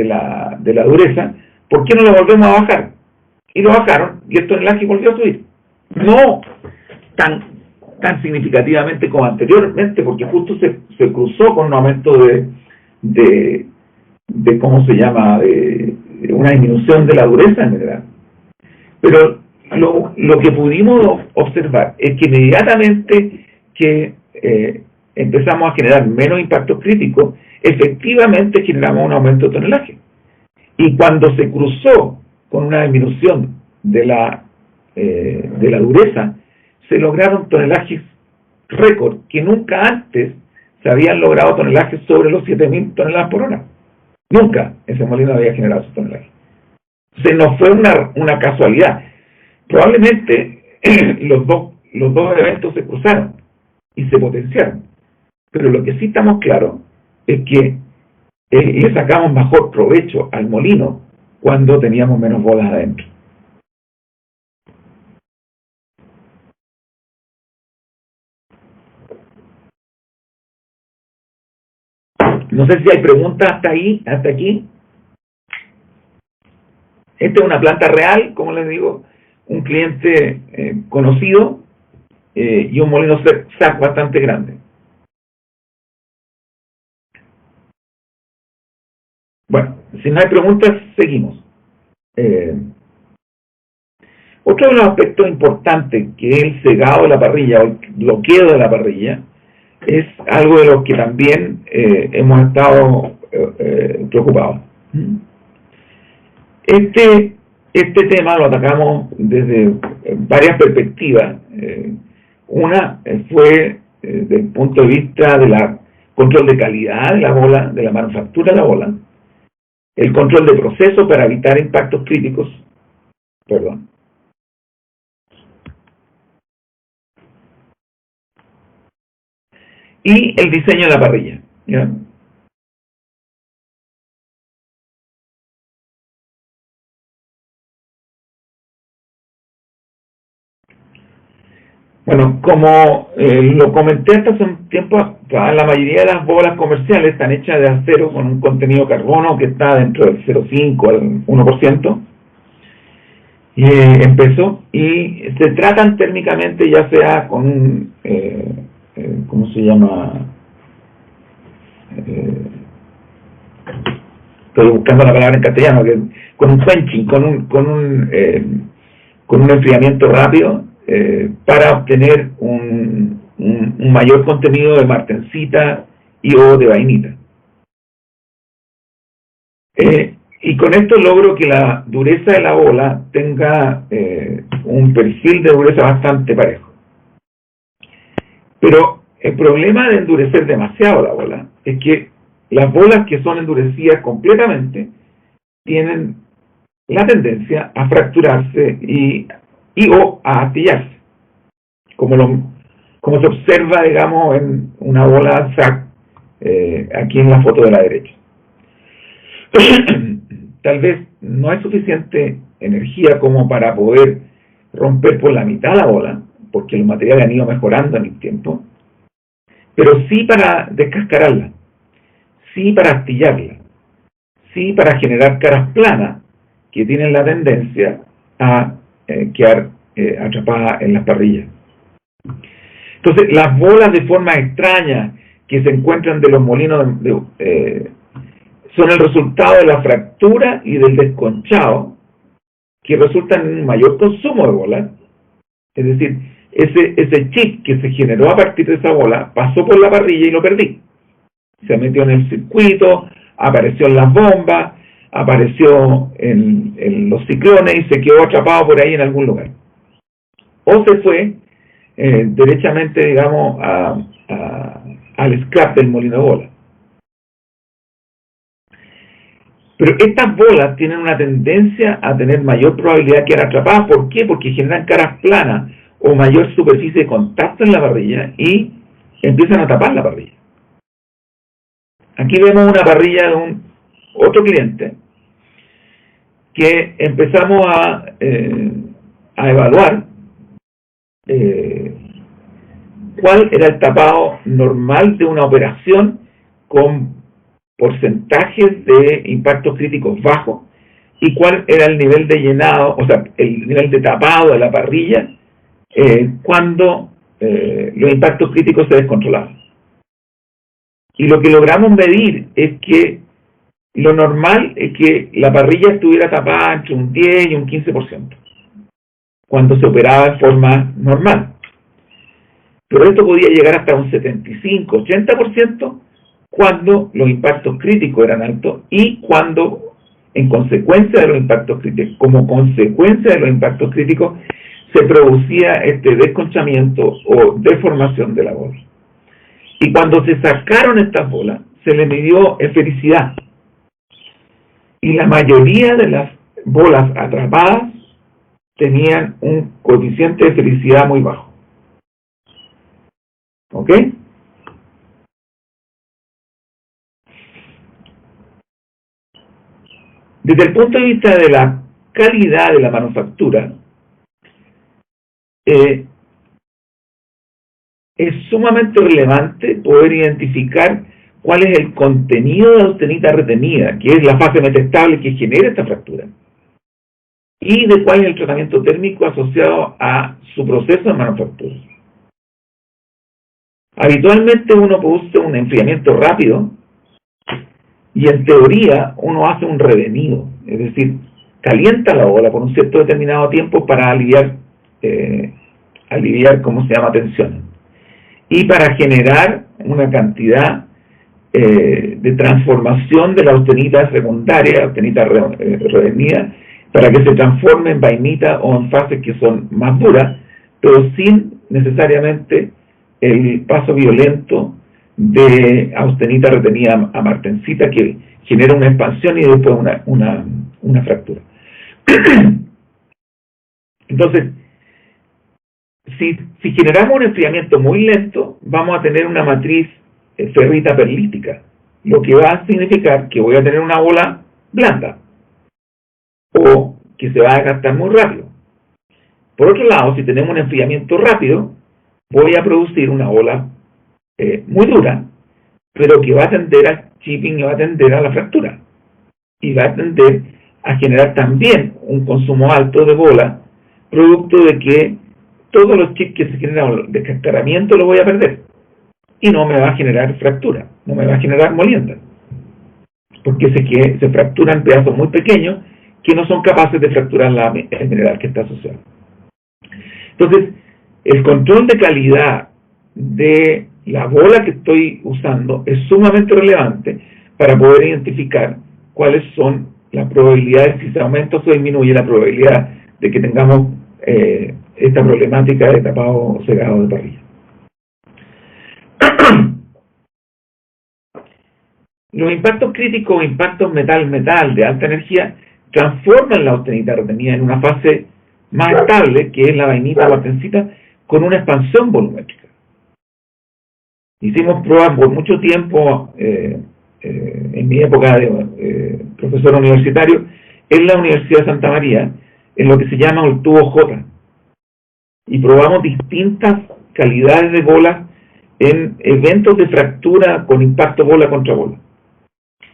la dureza, ¿por qué no lo volvemos a bajar? Y lo bajaron, y el tonelaje volvió a subir. No tan significativamente como anteriormente, porque justo se cruzó con un aumento de ¿cómo se llama?, de una disminución de la dureza en general. Pero lo que pudimos observar es que inmediatamente que empezamos a generar menos impactos críticos, efectivamente generamos un aumento de tonelaje. Y cuando se cruzó con una disminución de la dureza, se lograron tonelajes récord que nunca antes se habían logrado tonelajes sobre los 7.000 toneladas por hora. Nunca ese molino había generado su tonelaje. Entonces no fue una casualidad. Probablemente los dos eventos se cruzaron y se potenciaron. Pero lo que sí estamos claros es que le sacamos mejor provecho al molino cuando teníamos menos bolas adentro. No sé si hay preguntas hasta aquí. Esta es una planta real, como les digo, un cliente conocido y un molino SAC bastante grande. Bueno, si no hay preguntas, seguimos. Otro de los aspectos importantes, que es el cegado de la parrilla o el bloqueo de la parrilla, es algo de lo que también hemos estado preocupados. Este tema lo atacamos desde varias perspectivas. Una fue desde el punto de vista de la control de calidad de la bola, de la manufactura de la bola, el control de proceso para evitar impactos críticos, y el diseño de la parrilla, ¿ya? Bueno, como lo comenté hasta hace un tiempo, la mayoría de las bolas comerciales están hechas de acero con un contenido de carbono que está dentro del 0,5 al 1%, en peso, y se tratan térmicamente ya sea con un, ¿cómo se llama? Estoy buscando la palabra en castellano, con un quenching, con un enfriamiento rápido, para obtener un mayor contenido de martensita y o de vainita. Y con esto logro que la dureza de la bola tenga un perfil de dureza bastante parejo. Pero el problema de endurecer demasiado la bola es que las bolas que son endurecidas completamente tienen la tendencia a fracturarse y o a astillarse, como se observa, digamos, en una bola SAC, aquí en la foto de la derecha. Tal vez no hay suficiente energía como para poder romper por la mitad la bola, porque los materiales han ido mejorando en el tiempo, pero sí para descascararla, sí para astillarla, sí para generar caras planas que tienen la tendencia a quedar atrapadas en las parrillas. Entonces, las bolas de forma extraña que se encuentran de los molinos son el resultado de la fractura y del desconchado, que resultan en un mayor consumo de bolas. Es decir, ese chip que se generó a partir de esa bola pasó por la parrilla y lo perdí. Se metió en el circuito, apareció en las bombas, apareció en los ciclones y se quedó atrapado por ahí en algún lugar. O se fue derechamente, digamos, al scrap del molino de bola. Pero estas bolas tienen una tendencia a tener mayor probabilidad de quedar atrapadas. ¿Por qué? Porque generan caras planas o mayor superficie de contacto en la parrilla y empiezan a tapar la parrilla. Aquí vemos una parrilla de otro cliente que empezamos a evaluar cuál era el tapado normal de una operación con porcentajes de impactos críticos bajos y cuál era el nivel de llenado, o sea, el nivel de tapado de la parrilla cuando los impactos críticos se descontrolaban. Y lo que logramos medir es que lo normal es que la parrilla estuviera tapada entre un 10 y un 15% cuando se operaba en forma normal. Pero esto podía llegar hasta un 75-80% cuando los impactos críticos eran altos y cuando, en consecuencia de los impactos críticos, como consecuencia de los impactos críticos, se producía este desconchamiento o deformación de la bola. Y cuando se sacaron estas bolas, se le midió esfericidad. Y la mayoría de las bolas atrapadas tenían un coeficiente de esfericidad muy bajo. ¿Ok? Desde el punto de vista de la calidad de la manufactura, es sumamente relevante poder identificar cuál es el contenido de austenita retenida, que es la fase metastable que genera esta fractura, y de cuál es el tratamiento térmico asociado a su proceso de manufactura. Habitualmente uno produce un enfriamiento rápido y en teoría uno hace un revenido, es decir, calienta la bola por un cierto determinado tiempo para aliviar, ¿cómo se llama?, tensiones. Y para generar una cantidad de transformación de la austenita secundaria, austenita revenida, para que se transforme en vainita o en fases que son más duras, pero sin necesariamente el paso violento de austenita retenida a martensita, que genera una expansión y después una fractura. Entonces, si generamos un enfriamiento muy lento, vamos a tener una matriz ferrita perlítica, lo que va a significar que voy a tener una bola blanda o que se va a desgastar muy rápido. Por otro lado, si tenemos un enfriamiento rápido, voy a producir una bola muy dura, pero que va a tender al chipping y va a tender a la fractura. Y va a tender a generar también un consumo alto de bola, producto de que todos los chips que se generan de cascaramiento lo voy a perder. Y no me va a generar fractura, no me va a generar molienda. Porque se fracturan pedazos muy pequeños que no son capaces de fracturar la mineral que está asociada. Entonces, el control de calidad de la bola que estoy usando es sumamente relevante para poder identificar cuáles son las probabilidades, si se aumenta o se disminuye la probabilidad de que tengamos esta problemática de tapado cegado de parrilla. Los impactos críticos o impactos metal-metal de alta energía transforman la austenita retenida en una fase más estable, que es la vainita o martensita, con una expansión volumétrica. Hicimos pruebas por mucho tiempo, en mi época de profesor universitario, en la Universidad de Santa María, en lo que se llama el tubo J. Y probamos distintas calidades de bolas en eventos de fractura con impacto bola contra bola.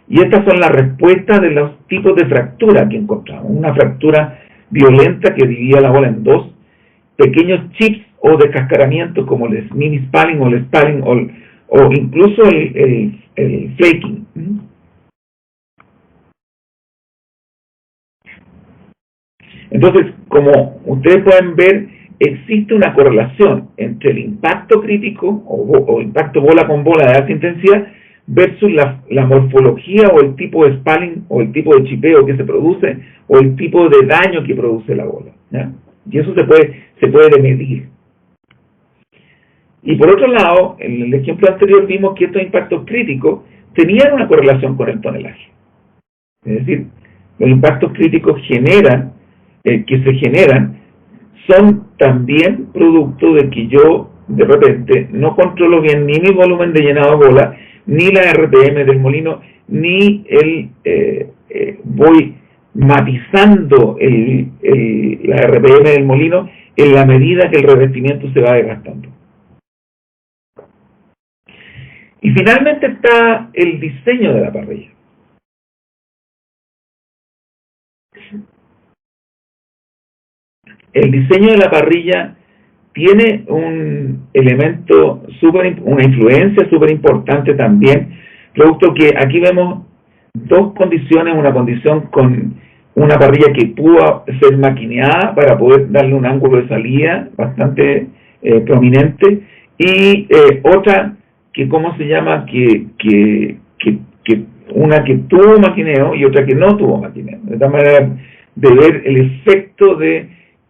Y estas son las respuestas de los tipos de fractura que encontramos. Una fractura violenta que dividía la bola en dos, pequeños chips o descascaramientos como el mini spalling o el spalling o incluso el flaking. Entonces, como ustedes pueden ver, existe una correlación entre el impacto crítico o impacto bola con bola de alta intensidad versus la morfología o el tipo de spalling o el tipo de chipeo que se produce o el tipo de daño que produce la bola, ¿ya? Y eso se puede medir. Y por otro lado, en el ejemplo anterior vimos que estos impactos críticos tenían una correlación con el tonelaje. Es decir, los impactos críticos que se generan son también producto de que yo de repente no controlo bien ni mi volumen de llenado de bola, ni la RPM del molino, ni voy matizando la RPM del molino en la medida que el revestimiento se va desgastando. Y finalmente está el diseño de la parrilla. El diseño de la parrilla tiene un elemento una influencia súper importante también, producto que aquí vemos dos condiciones, una condición con una parrilla que pudo ser maquineada para poder darle un ángulo de salida bastante prominente, y otra que, ¿cómo se llama?, que una que tuvo maquineo y otra que no tuvo maquineo, de tal manera de ver el efecto de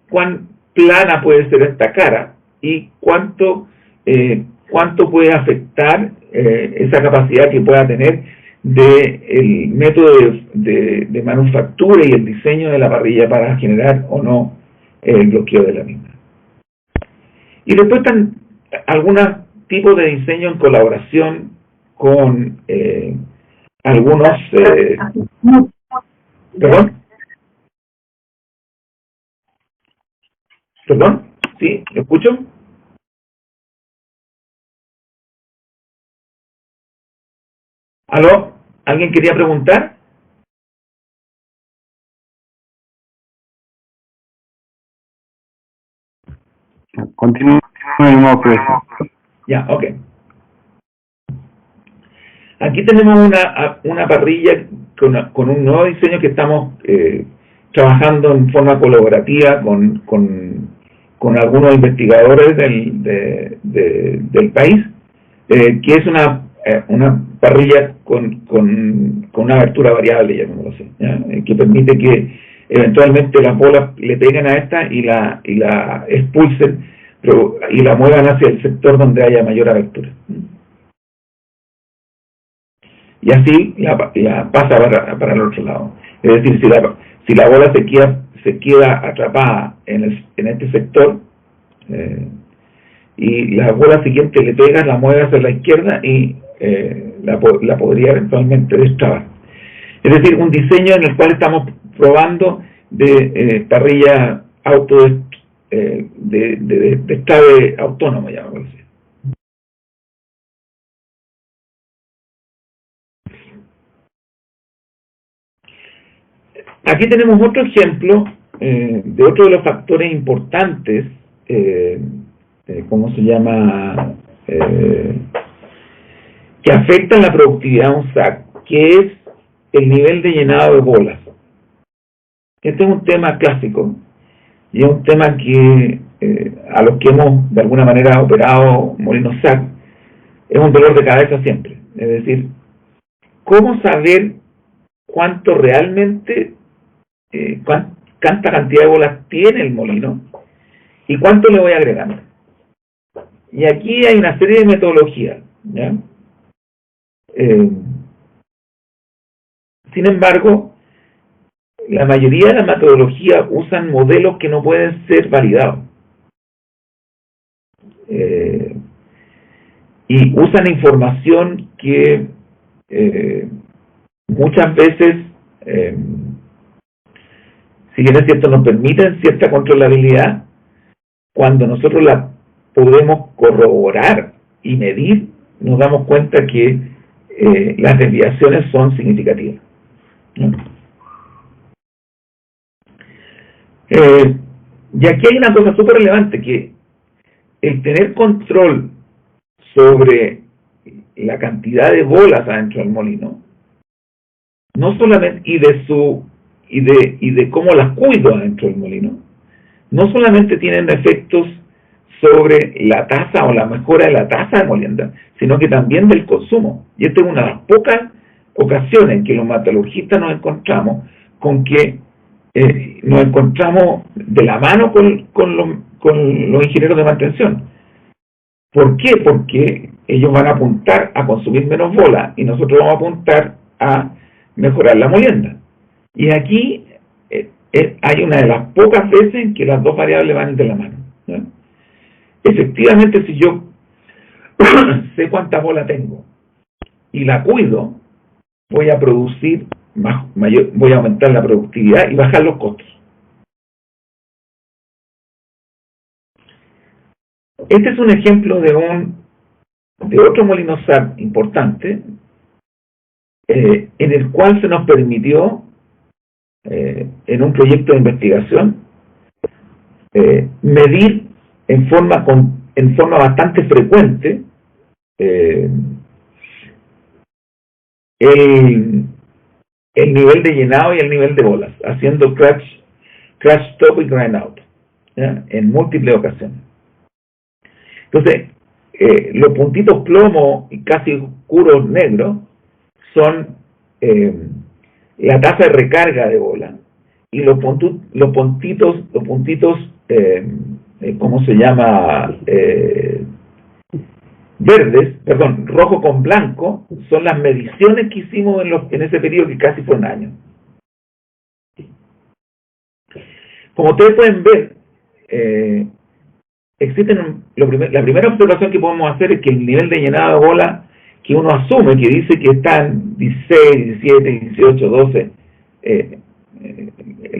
cuán plana puede ser esta cara y cuánto puede afectar esa capacidad que pueda tener del método de manufactura y el diseño de la parrilla para generar o no el bloqueo de la misma. Y después están algunos tipos de diseño en colaboración con algunos... ¿Perdón? ¿Perdón? ¿Sí? ¿Me escucho? ¿Aló? ¿Alguien quería preguntar? Continúa, profesor. Ya, ok. Aquí tenemos una parrilla con un nuevo diseño que trabajando en forma colaborativa con algunos investigadores del país, que es una parrilla con una abertura variable, llamémoslo así, que permite que eventualmente las bolas le peguen a esta y la expulsen y la muevan hacia el sector donde haya mayor abertura. Y así la pasa para el otro lado. Es decir, si la bola se queda atrapada en este sector, y la bola siguiente le pega, la mueve hacia la izquierda y la podría eventualmente destrabar. Es decir, un diseño en el cual estamos probando de parrilla de destrabe autónomo, llamémoslo así. Aquí tenemos otro ejemplo de otro de los factores importantes, ¿cómo se llama?, que afectan la productividad de un SAC, que es el nivel de llenado de bolas. Este es un tema clásico y es un tema que a los que hemos de alguna manera operado molinos SAC es un dolor de cabeza siempre. Es decir, ¿cómo saber cuánto realmente, cuánta cantidad de bolas tiene el molino y cuánto le voy agregando? Y aquí hay una serie de metodologías, ¿ya? Sin embargo, la mayoría de las metodologías usan modelos que no pueden ser validados. Y usan información que muchas veces, si bien es cierto, nos permiten cierta controlabilidad, cuando nosotros la podemos corroborar y medir, nos damos cuenta que las desviaciones son significativas, ¿no? Y aquí hay una cosa súper relevante, que el tener control sobre la cantidad de bolas adentro del molino, no solamente, y de cómo las cuido adentro del molino, no solamente tienen efectos sobre la tasa o la mejora de la tasa de molienda, sino que también del consumo. Y esta es una de las pocas ocasiones en que los metalurgistas nos encontramos con que nos encontramos de la mano con los ingenieros de mantención. ¿Por qué? Porque ellos van a apuntar a consumir menos bola y nosotros vamos a apuntar a mejorar la molienda. Y aquí hay una de las pocas veces en que las dos variables van de la mano, ¿no? Efectivamente, si yo sé cuánta bola tengo y la cuido, voy a producir voy a aumentar la productividad y bajar los costos. Este es un ejemplo de otro molino SAC importante, en el cual se nos permitió, en un proyecto de investigación, medir en forma bastante frecuente el nivel de llenado y el nivel de bolas, haciendo crash stop y grind out, ¿ya?, en múltiples ocasiones. Entonces, los puntitos plomo y casi oscuros negros son la tasa de recarga de bola, y los puntitos ¿cómo se llama? Verdes, perdón, rojo con blanco, son las mediciones que hicimos en ese periodo, que casi fue un año. Como ustedes pueden ver, la primera observación que podemos hacer es que el nivel de llenado de bola que uno asume, que dice que están 16, 17, 18, 12,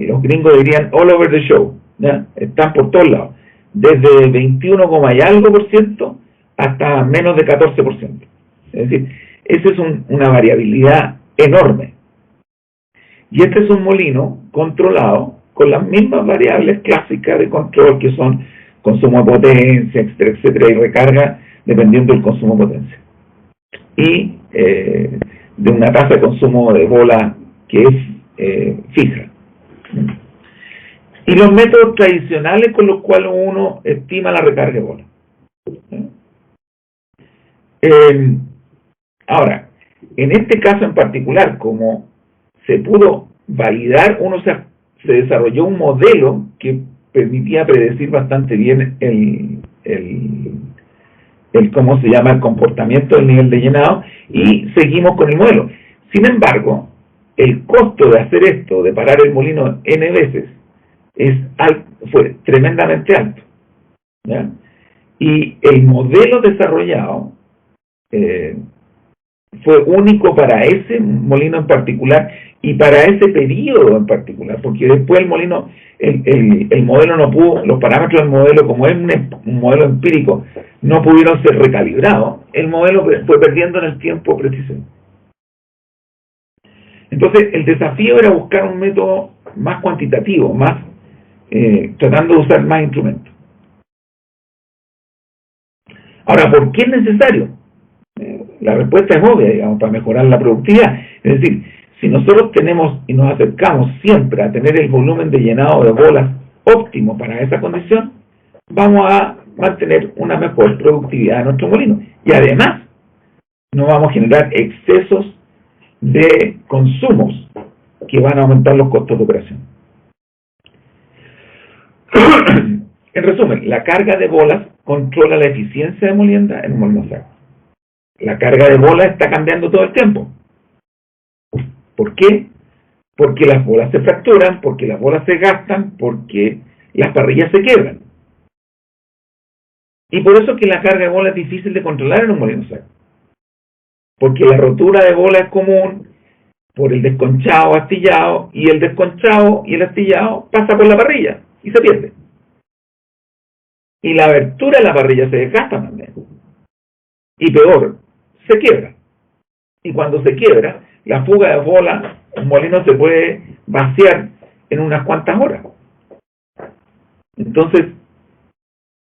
los gringos dirían all over the show, ¿ya? Están por todos lados, desde 21, y algo por ciento hasta menos de 14%. Es decir, eso es una variabilidad enorme. Y este es un molino controlado con las mismas variables clásicas de control, que son consumo de potencia, etcétera, etcétera, y recarga dependiendo del consumo de potencia. Y de una tasa de consumo de bola que es fija. y los métodos tradicionales con los cuales uno estima la recarga de bola. Ahora, en este caso en particular, como se pudo validar, se desarrolló un modelo que permitía predecir bastante bien ¿cómo se llama?, el comportamiento del nivel de llenado, y seguimos con el modelo. Sin embargo, el costo de hacer esto, de parar el molino N veces, fue tremendamente alto, ¿ya? Y el modelo desarrollado fue único para ese molino en particular y para ese periodo en particular, porque después el molino, el modelo no pudo, los parámetros del modelo, como es un modelo empírico, no pudieron ser recalibrados. El modelo fue perdiendo en el tiempo precisión. Entonces el desafío era buscar un método más cuantitativo, tratando de usar más instrumentos. Ahora, ¿por qué es necesario? La respuesta es obvia, digamos, para mejorar la productividad. Es decir, si nosotros tenemos y nos acercamos siempre a tener el volumen de llenado de bolas óptimo para esa condición, vamos a mantener una mejor productividad de nuestro molino. Y además, no vamos a generar excesos de consumos que van a aumentar los costos de operación. En resumen, la carga de bolas controla la eficiencia de molienda en un molino SAC. La carga de bolas está cambiando todo el tiempo. ¿Por qué? Porque las bolas se fracturan, porque las bolas se gastan, porque las parrillas se quiebran. Y por eso que la carga de bolas es difícil de controlar en un molino SAC. Porque la rotura de bola es común por el desconchado astillado, y el desconchado y el astillado pasa por la parrilla y se pierde. Y la abertura de la parrilla se desgasta también. Y peor, se quiebra. Y cuando se quiebra, la fuga de bola, el molino se puede vaciar en unas cuantas horas. Entonces,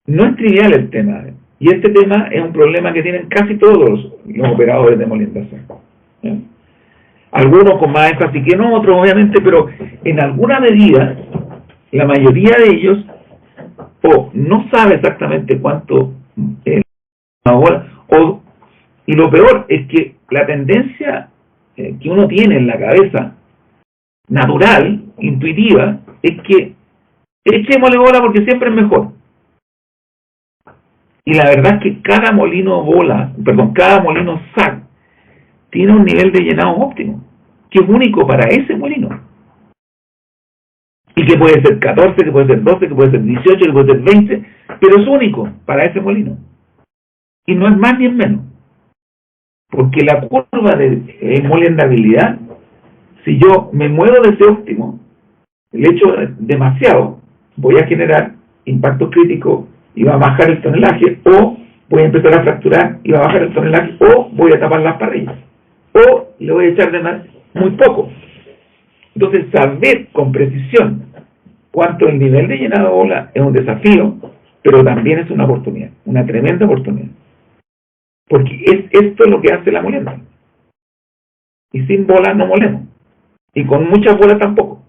no es trivial el tema. Y este tema es un problema que tienen casi todos los operadores de molienda SAC. Algunos con más énfasis que no, otros obviamente, pero en alguna medida, la mayoría de ellos o no sabe exactamente cuánto una bola, y lo peor es que la tendencia que uno tiene en la cabeza, natural, intuitiva, es que echémosle bola porque siempre es mejor. Y la verdad es que cada molino SAC tiene un nivel de llenado óptimo, que es único para ese molino. Y que puede ser 14, que puede ser 12, que puede ser 18, que puede ser 20, pero es único para ese molino. Y no es más ni es menos. Porque la curva de moliendabilidad, si yo me muevo de ese óptimo, le echo demasiado, voy a generar impacto crítico y va a bajar el tonelaje, o voy a empezar a fracturar y va a bajar el tonelaje, o voy a tapar las parrillas, o le voy a echar de más, muy poco. Entonces, saber con precisión cuánto el nivel de llenado de bola es un desafío, pero también es una oportunidad, una tremenda oportunidad. Porque es esto lo que hace la molienda. Y sin bola no molemos. Y con muchas bolas tampoco.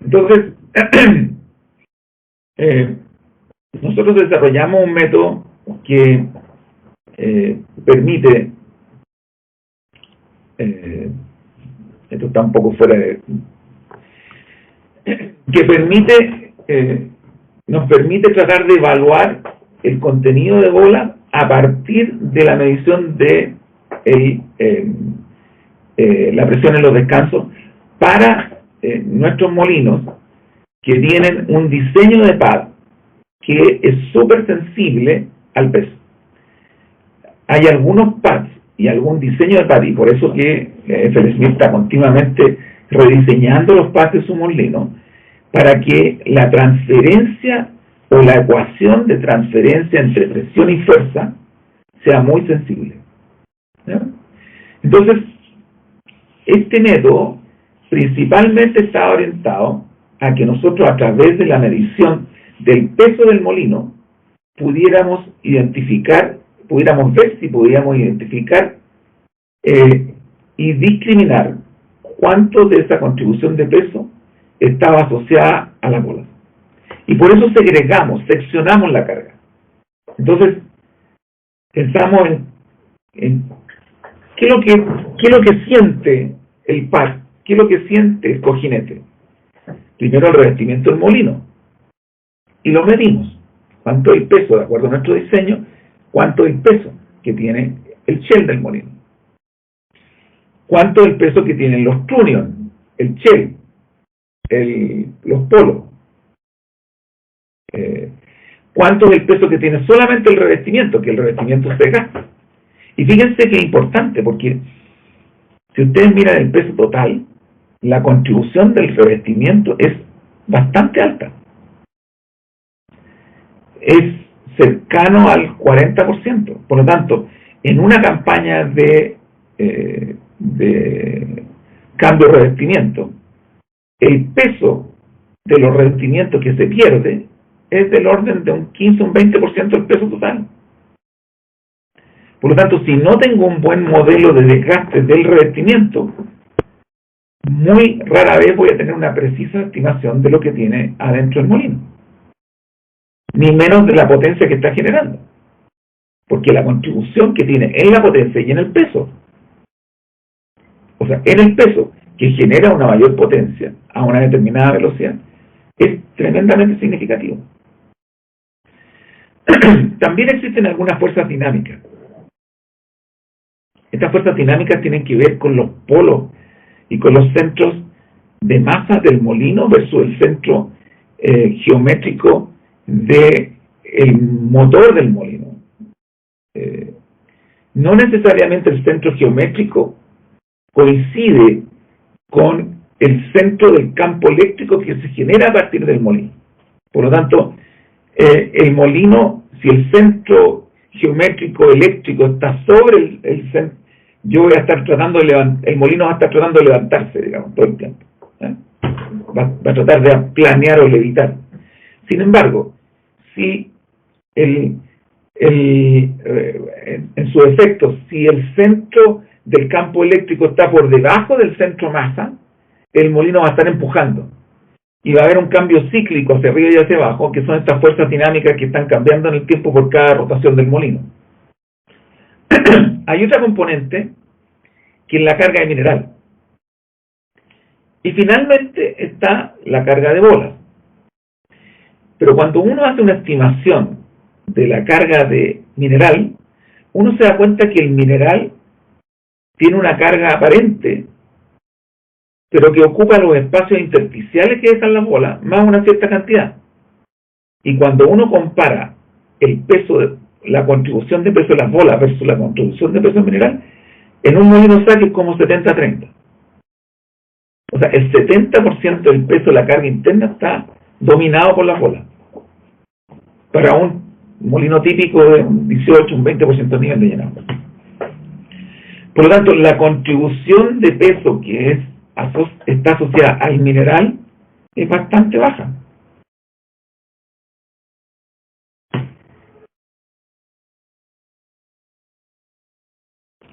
Entonces, nosotros desarrollamos un método que permite, esto está un poco fuera de, que permite, nos permite tratar de evaluar el contenido de bola a partir de la medición de la presión en los descansos para nuestros molinos que tienen un diseño de pad que es súper sensible al peso. Hay algunos pads y algún diseño de pad, y por eso que FL Smith está continuamente rediseñando los pads de su molino para que la transferencia o la ecuación de transferencia entre presión y fuerza sea muy sensible. ¿Ya? Entonces, este método principalmente está orientado a que nosotros, a través de la medición del peso del molino, pudiéramos ver si podíamos identificar y discriminar cuánto de esa contribución de peso estaba asociada a las bolas. Y por eso segregamos, seccionamos la carga. Entonces, pensamos en qué es lo que siente el par, qué es lo que siente el cojinete. Primero el revestimiento del molino. Y lo medimos. ¿Cuánto es el peso, de acuerdo a nuestro diseño? ¿Cuánto es el peso que tiene el shell del molino? ¿Cuánto es el peso que tienen los trunnion, el shell, los polos? ¿Cuánto es el peso que tiene solamente el revestimiento? Que el revestimiento se gasta. Y fíjense que es importante, porque si ustedes miran el peso total, la contribución del revestimiento es bastante alta. Es cercano al 40%. Por lo tanto, en una campaña de cambio de revestimiento, el peso de los revestimientos que se pierde es del orden de un 15 o un 20% del peso total. Por lo tanto, si no tengo un buen modelo de desgaste del revestimiento, muy rara vez voy a tener una precisa estimación de lo que tiene adentro el molino, ni menos de la potencia que está generando, porque la contribución que tiene en la potencia y en el peso, o sea, en el peso que genera una mayor potencia a una determinada velocidad, es tremendamente significativo. También existen algunas fuerzas dinámicas. Estas fuerzas dinámicas tienen que ver con los polos y con los centros de masa del molino versus el centro geométrico del motor del molino. No necesariamente el centro geométrico coincide con el centro del campo eléctrico que se genera a partir del molino. Por lo tanto, el molino, si el centro geométrico eléctrico está sobre el centro, yo voy a estar tratando de levantar, el molino va a estar tratando de levantarse, digamos, todo el tiempo. Va a tratar de planear o levitar. Sin embargo, si en su efecto, si el centro del campo eléctrico está por debajo del centro masa, el molino va a estar empujando. Y va a haber un cambio cíclico hacia arriba y hacia abajo, que son estas fuerzas dinámicas que están cambiando en el tiempo por cada rotación del molino. Hay otra componente que es la carga de mineral. Y finalmente está la carga de bolas. Pero cuando uno hace una estimación de la carga de mineral, uno se da cuenta que el mineral tiene una carga aparente, pero que ocupa los espacios intersticiales que dejan las bolas, más una cierta cantidad. Y cuando uno compara el peso, la contribución de peso de las bolas versus la contribución de peso mineral, en un molino SAC es como 70-30. O sea, el 70% del peso de la carga interna está dominado por las bolas. Para un molino típico de un 18, un 20% de nivel de llenado. Por lo tanto, la contribución de peso que está asociada al mineral es bastante baja.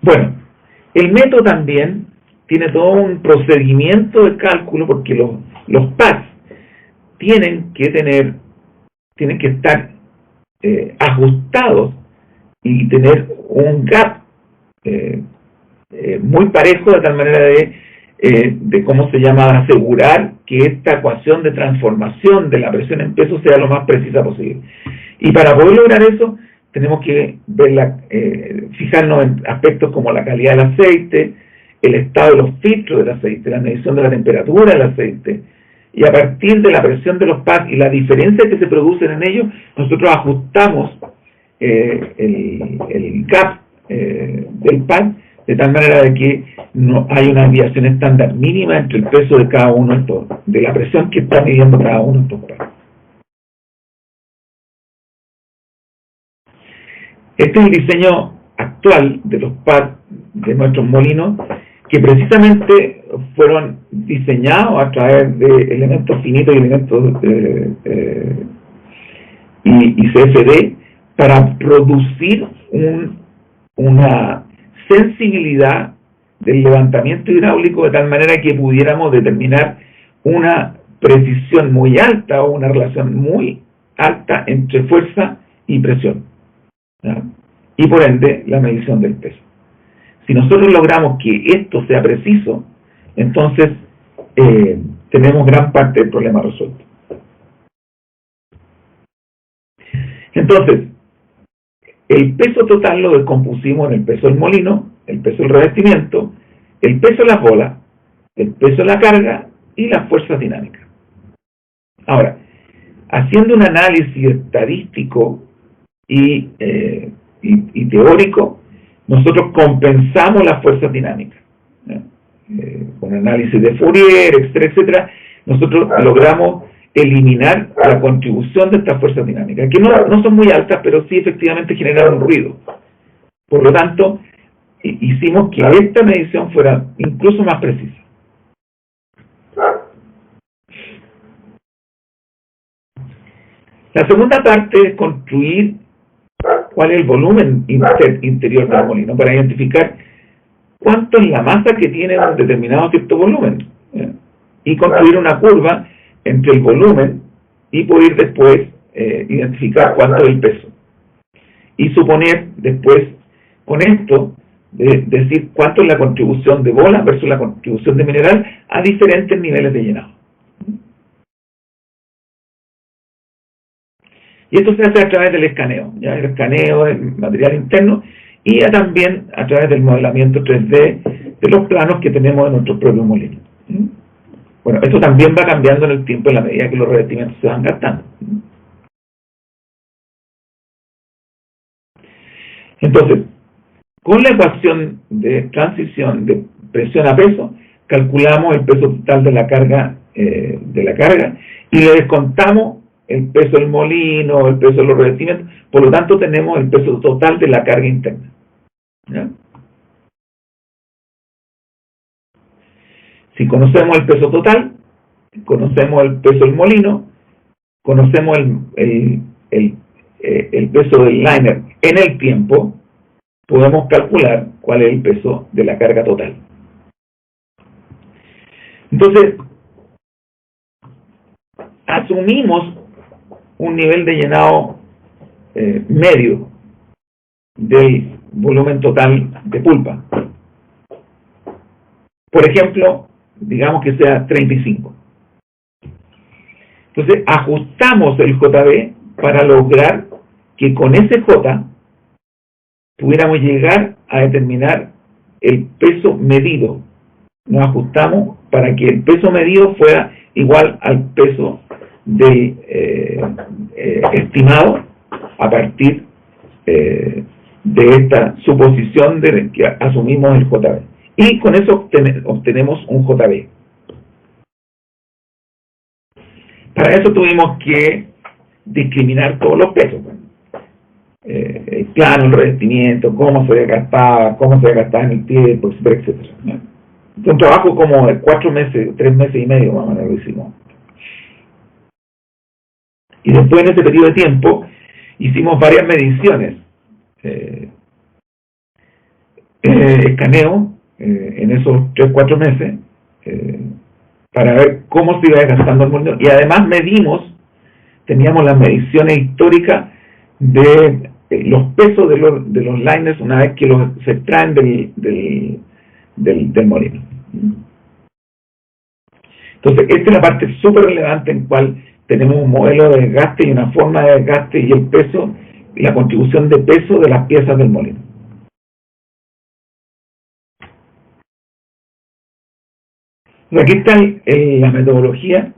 Bueno, el método también tiene todo un procedimiento de cálculo, porque los pads tienen que estar ajustados y tener un gap muy parejo, de tal manera de cómo se llama, asegurar que esta ecuación de transformación de la presión en peso sea lo más precisa posible. Y para poder lograr eso, tenemos que fijarnos en aspectos como la calidad del aceite, el estado de los filtros del aceite, la medición de la temperatura del aceite, y a partir de la presión de los pads y la diferencia que se producen en ellos, nosotros ajustamos el gap del pad, de tal manera de que no hay una desviación estándar mínima entre el peso de cada uno de la presión que está midiendo cada uno de estos pads. Este es el diseño actual de los pads de nuestros molinos, que precisamente fueron diseñados a través de elementos finitos y elementos y CFD para producir una sensibilidad del levantamiento hidráulico de tal manera que pudiéramos determinar una precisión muy alta o una relación muy alta entre fuerza y presión, ¿ya? Y por ende la medición del peso. Si nosotros logramos que esto sea preciso, entonces tenemos gran parte del problema resuelto. Entonces, el peso total lo descompusimos en el peso del molino, el peso del revestimiento, el peso de las bolas, el peso de la carga y las fuerzas dinámicas. Ahora, haciendo un análisis estadístico y teórico, nosotros compensamos las fuerzas dinámicas. Con análisis de Fourier, etcétera, etcétera, nosotros logramos eliminar la contribución de estas fuerzas dinámicas, que no son muy altas, pero sí efectivamente generan un ruido. Por lo tanto, hicimos que esta medición fuera incluso más precisa. La segunda parte es construir cuál es el volumen interior del molino, para identificar cuánto es la masa que tiene un determinado cierto volumen, y construir una curva entre el volumen y poder después identificar cuánto es el peso. Y suponer después, con esto, decir cuánto es la contribución de bola versus la contribución de mineral a diferentes niveles de llenado. Y esto se hace a través del escaneo, ¿ya? El escaneo del material interno y también a través del modelamiento 3D de los planos que tenemos en nuestros propios molinos. Bueno, esto también va cambiando en el tiempo en la medida que los revestimientos se van gastando. Entonces, con la ecuación de transición de presión a peso, calculamos el peso total de la carga y le descontamos el peso del molino, el peso de los revestimientos. Por lo tanto, tenemos el peso total de la carga interna, ¿ya? Si conocemos el peso total, conocemos el peso del molino, conocemos el peso del liner en el tiempo, podemos calcular cuál es el peso de la carga total. Entonces, asumimos un nivel de llenado medio del volumen total de pulpa. Por ejemplo, digamos que sea 35. Entonces, ajustamos el JB para lograr que con ese J pudiéramos llegar a determinar el peso medido. Nos ajustamos para que el peso medido fuera igual al peso del estimado a partir de esta suposición de que asumimos el JB. Y con eso obtenemos un JB. Para eso tuvimos que discriminar todos los pesos. El plano, el revestimiento, cómo se gastaba en el tiempo, etcétera. Un trabajo como de 4 meses, 3 meses y medio más o menos lo hicimos. Y después en ese periodo de tiempo hicimos varias mediciones. Escaneo en esos 3-4 meses para ver cómo se iba gastando el molino. Y además teníamos las mediciones históricas de los pesos de los liners una vez que se extraen del molino. Entonces, esta es la parte súper relevante en cual tenemos un modelo de desgaste y una forma de desgaste y el peso y la contribución de peso de las piezas del molino. Aquí está la metodología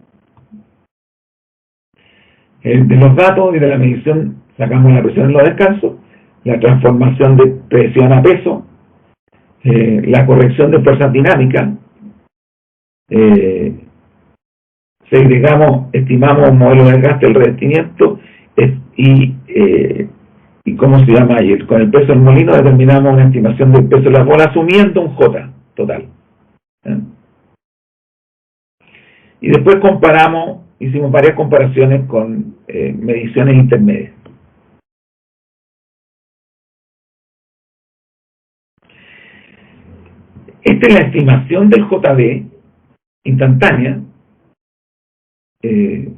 de los datos y de la medición. Sacamos la presión en los descansos, la transformación de presión a peso, la corrección de fuerzas dinámicas, estimamos un modelo de desgaste del revestimiento y ¿cómo se llama? Y con el peso del molino determinamos una estimación del peso de las bolas asumiendo un J total. Y después hicimos varias comparaciones con mediciones intermedias. Esta es la estimación del JB instantánea. El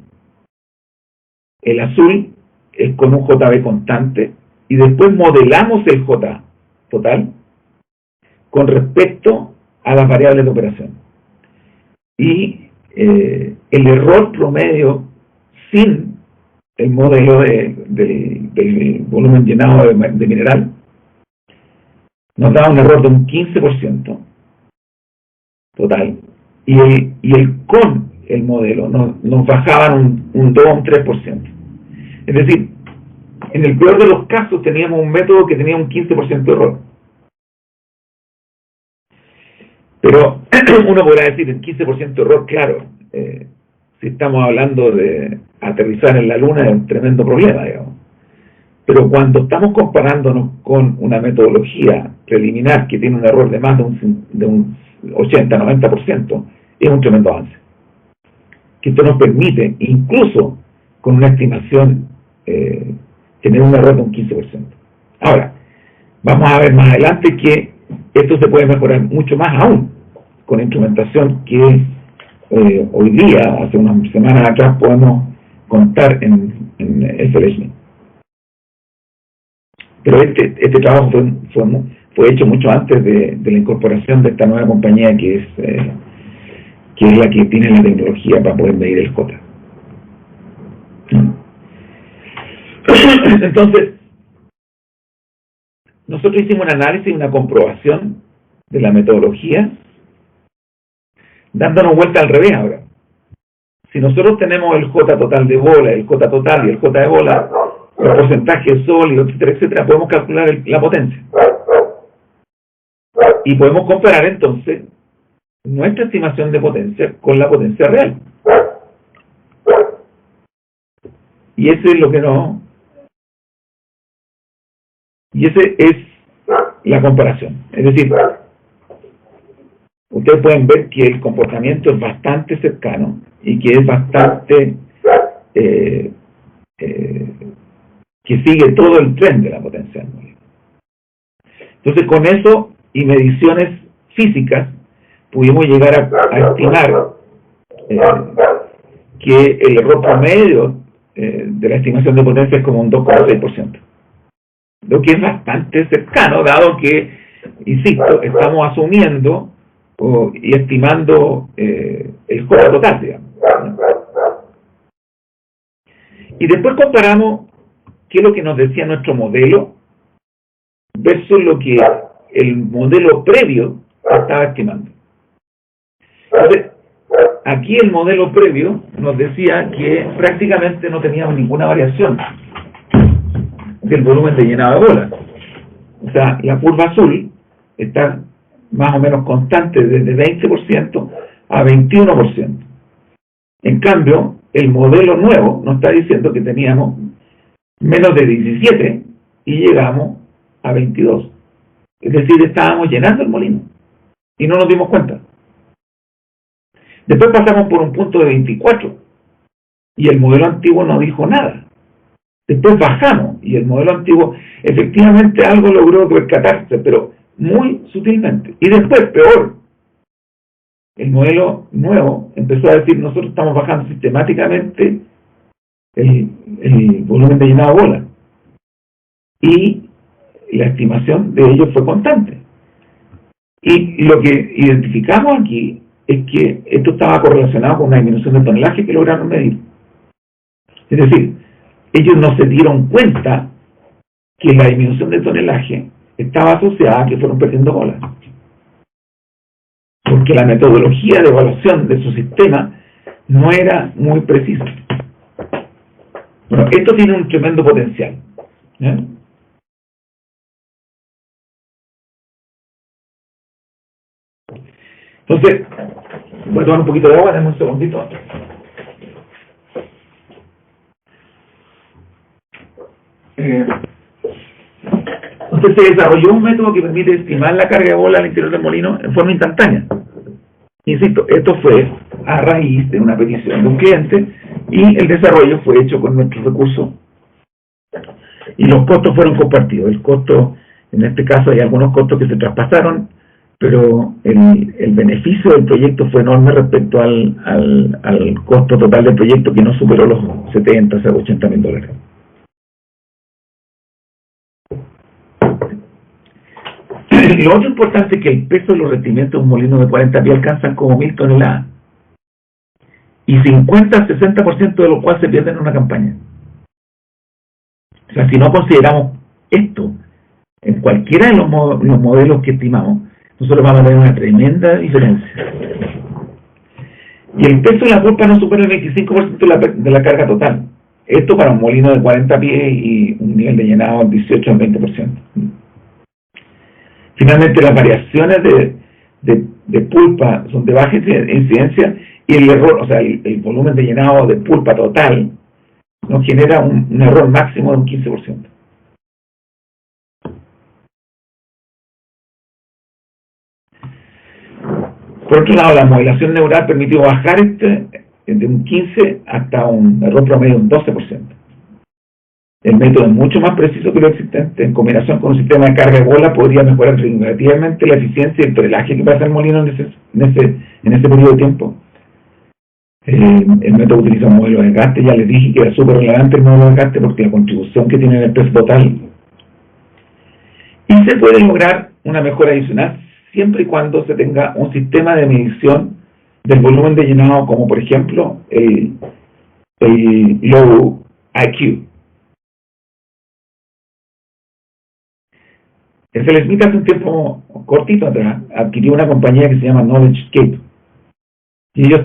azul es con un JB constante y después modelamos el J total con respecto a las variables de operación. Y el error promedio sin el modelo del volumen llenado de mineral nos da un error de un 15% total, y el con el modelo nos bajaban un 2 o un 3%. Es decir, en el peor de los casos teníamos un método que tenía un 15% de error. Pero uno podrá decir, el 15% de error, claro, si estamos hablando de aterrizar en la Luna es un tremendo problema, digamos. Pero cuando estamos comparándonos con una metodología preliminar que tiene un error de más de un 80-90%, es un tremendo avance. Que esto nos permite, incluso con una estimación, tener un error de un 15%. Ahora, vamos a ver más adelante que esto se puede mejorar mucho más aún con instrumentación que hoy día, hace unas semanas atrás, podemos contar en FLSmith. Pero este trabajo fue hecho mucho antes de la incorporación de esta nueva compañía que es la que tiene la tecnología para poder medir el J. Entonces, nosotros hicimos un análisis y una comprobación de la metodología, dándonos vuelta al revés ahora. Si nosotros tenemos el J total de bola, el J total y el J de bola, los porcentajes sólidos, etcétera, etcétera, podemos calcular la potencia. Y podemos comparar entonces nuestra estimación de potencia con la potencia real. Y eso es lo que no... Y ese es la comparación. Es decir, ustedes pueden ver que el comportamiento es bastante cercano y que es bastante... que sigue todo el tren de la potencia del molino. Entonces, con eso y mediciones físicas, pudimos llegar a estimar que el error promedio de la estimación de potencia es como un 2,6%. Lo que es bastante cercano, dado que, insisto, estamos asumiendo y estimando el J total, digamos. Y después comparamos qué es lo que nos decía nuestro modelo versus lo que el modelo previo estaba estimando. Entonces, aquí el modelo previo nos decía que prácticamente no teníamos ninguna variación del volumen de llenado de bola. O sea, la curva azul está más o menos constante desde 20% a 21%. En cambio, el modelo nuevo nos está diciendo que teníamos menos de 17 y llegamos a 22. Es decir, estábamos llenando el molino y no nos dimos cuenta. Después pasamos por un punto de 24 y el modelo antiguo no dijo nada. Después bajamos y el modelo antiguo efectivamente algo logró rescatarse, pero muy sutilmente. Y después, peor, el modelo nuevo empezó a decir: nosotros estamos bajando sistemáticamente el volumen de llenado de bola. Y la estimación de ellos fue constante. Y lo que identificamos aquí es que esto estaba correlacionado con una disminución de tonelaje que lograron medir. Es decir, ellos no se dieron cuenta que la disminución de tonelaje estaba asociada a que fueron perdiendo bola. Porque la metodología de evaluación de su sistema no era muy precisa. Bueno, esto tiene un tremendo potencial. Entonces, voy a tomar un poquito de agua, denme un segundito. Entonces se desarrolló un método que permite estimar la carga de bola al interior del molino en forma instantánea. Insisto, esto fue a raíz de una petición de un cliente y el desarrollo fue hecho con nuestros recursos y los costos fueron compartidos. El costo, en este caso hay algunos costos que se traspasaron, pero el beneficio del proyecto fue enorme respecto al costo total del proyecto, que no superó los 70, o sea, $80.000. Lo otro importante es que el peso de los rendimientos de un molino de 40 pies alcanzan como 1.000 toneladas, y 50 al 60% de los cuales se pierden en una campaña. O sea, si no consideramos esto en cualquiera de los modelos que estimamos, nosotros vamos a tener una tremenda diferencia. Y el peso de la pulpa no supera el 25% de la carga total. Esto para un molino de 40 pies y un nivel de llenado del 18 al 20%. Finalmente, las variaciones de pulpa son de baja incidencia, y el error, o sea, el volumen de llenado de pulpa total nos genera un error máximo de un 15%. Por otro lado, la modelación neural permitió bajar de un 15 hasta un error promedio de un 12%. El método es mucho más preciso que lo existente. En combinación con un sistema de carga de bola, podría mejorar significativamente la eficiencia y el tonelaje que pasa el molino en ese periodo de tiempo. El método utiliza un modelo de desgaste. Ya les dije que era súper relevante el modelo de desgaste porque la contribución que tiene en el peso total. Y se puede lograr una mejora adicional siempre y cuando se tenga un sistema de medición del volumen de llenado, como por ejemplo el Low IQ. Smith hace un tiempo cortito atrás adquirió una compañía que se llama KnowledgeScape, y ellos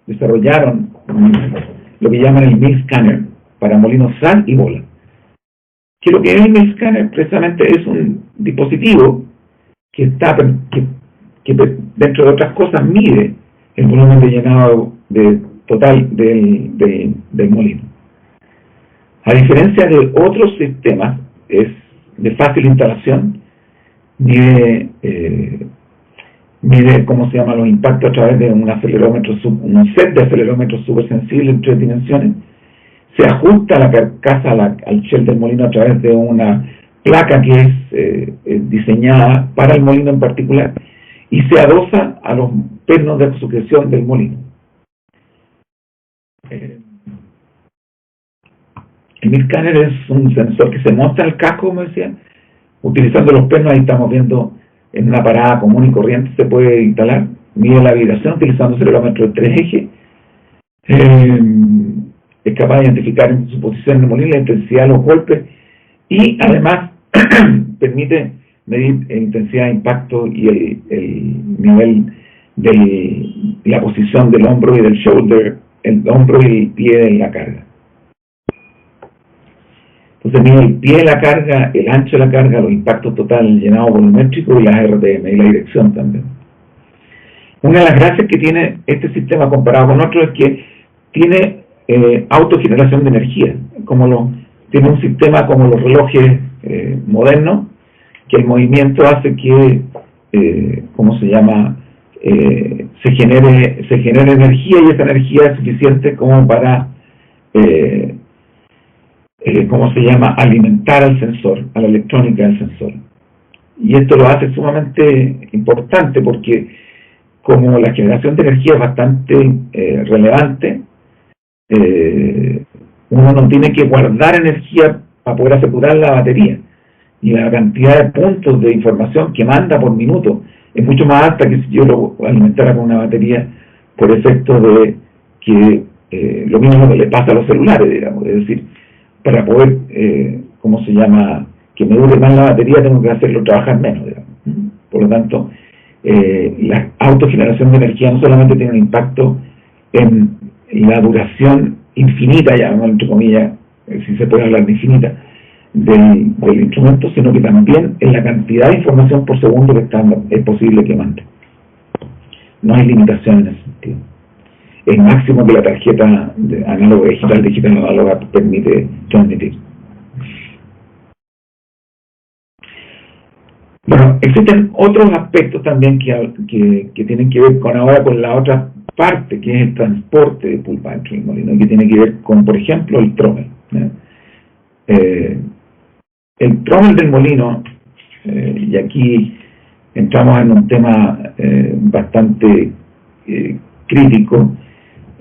desarrollaron lo que llaman el Mill Scanner para molinos SAG y bola. Que lo que es el Mill Scanner precisamente es un dispositivo que dentro de otras cosas mide el volumen de llenado total del molino. A diferencia de otros sistemas, es de fácil instalación, mide cómo se llama los impactos a través de un set de acelerómetros súper sensibles en 3 dimensiones. Se ajusta la carcasa al shell del molino a través de una placa que es diseñada para el molino en particular, y se adosa a los pernos de sucesión del molino. El Mill Scanner es un sensor que se monta al casco, como decía, utilizando los pernos. Ahí estamos viendo en una parada común y corriente, se puede instalar, mide la vibración utilizando acelerómetro de 3 ejes, es capaz de identificar en su posición en el molino la intensidad de los golpes, y además permite medir la intensidad de impacto y el nivel de la posición del hombro y del shoulder, el hombro y el pie de la carga. Entonces mide el pie de la carga, el ancho de la carga, los impactos totales, el llenado volumétrico y las RPM, y la dirección también. Una de las gracias que tiene este sistema comparado con otros es que tiene autogeneración de energía, tiene un sistema como los relojes modernos, que el movimiento hace que, se genere energía, y esa energía es suficiente como para alimentar al sensor, a la electrónica del sensor. Y esto lo hace sumamente importante porque, como la generación de energía es bastante relevante, uno no tiene que guardar energía para poder asegurar la batería, y la cantidad de puntos de información que manda por minuto es mucho más alta que si yo lo alimentara con una batería, por efecto de que lo mismo que le pasa a los celulares, digamos. Es decir, para poder, que me dure más la batería, tengo que hacerlo trabajar menos, digamos. Por lo tanto, la autogeneración de energía no solamente tiene un impacto en la duración infinita, llamémoslo entre comillas, si se puede hablar de infinita, del instrumento, sino que también en la cantidad de información por segundo que es posible que mande. No hay limitación en ese sentido. El máximo que la tarjeta de análoga digital análoga permite transmitir. Bueno, existen otros aspectos también que tienen que ver con la otra parte, que es el transporte de pulpa dentro del molino, que tiene que ver con, por ejemplo, el trommel. El trommel del molino, y aquí entramos en un tema bastante crítico.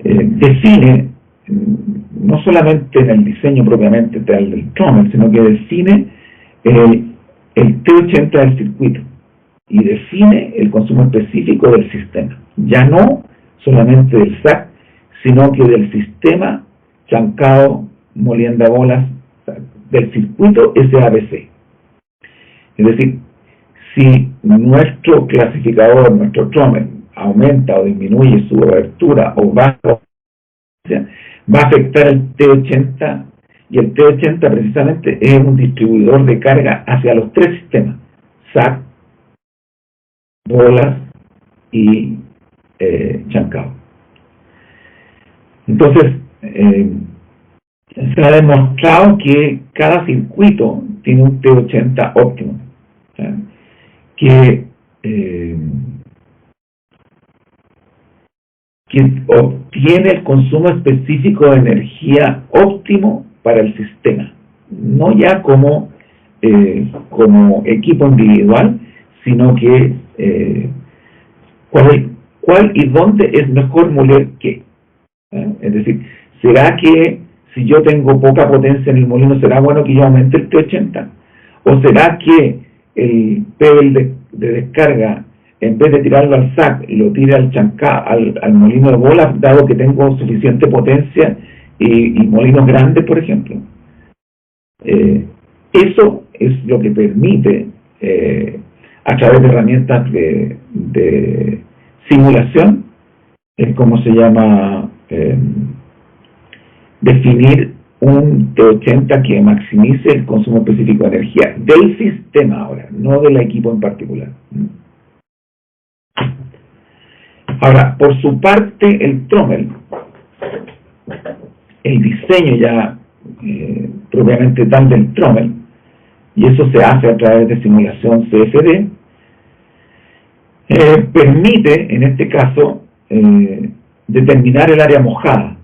Define, no solamente en el diseño propiamente tal del trommel, sino que define el T80 del circuito y define el consumo específico del sistema, ya no solamente del SAC, sino que del sistema chancado molienda bolas del circuito SABC. Es decir, si nuestro clasificador, nuestro trommel, aumenta o disminuye su abertura o baja, va a afectar el T80, y el T80 precisamente es un distribuidor de carga hacia los tres sistemas: SAC, bolas y chancado. Entonces, se ha demostrado que cada circuito tiene un T80 óptimo, ¿sí? Que obtiene el consumo específico de energía óptimo para el sistema, no ya como equipo individual, sino que cuál y dónde es mejor moler qué. Es decir, ¿será que si yo tengo poca potencia en el molino, será bueno que yo aumente el T80? ¿O será que el pedal de descarga, en vez de tirarlo al SAC, lo tire al molino de bolas, dado que tengo suficiente potencia y molinos grandes, por ejemplo? Eso es lo que permite, a través de herramientas de simulación, ¿cómo se llama? Definir un T80 que maximice el consumo específico de energía del sistema ahora, no del equipo en particular. Ahora, por su parte, el trommel, el diseño ya propiamente tal del trommel, y eso se hace a través de simulación CFD, permite, en este caso, determinar el área mojada.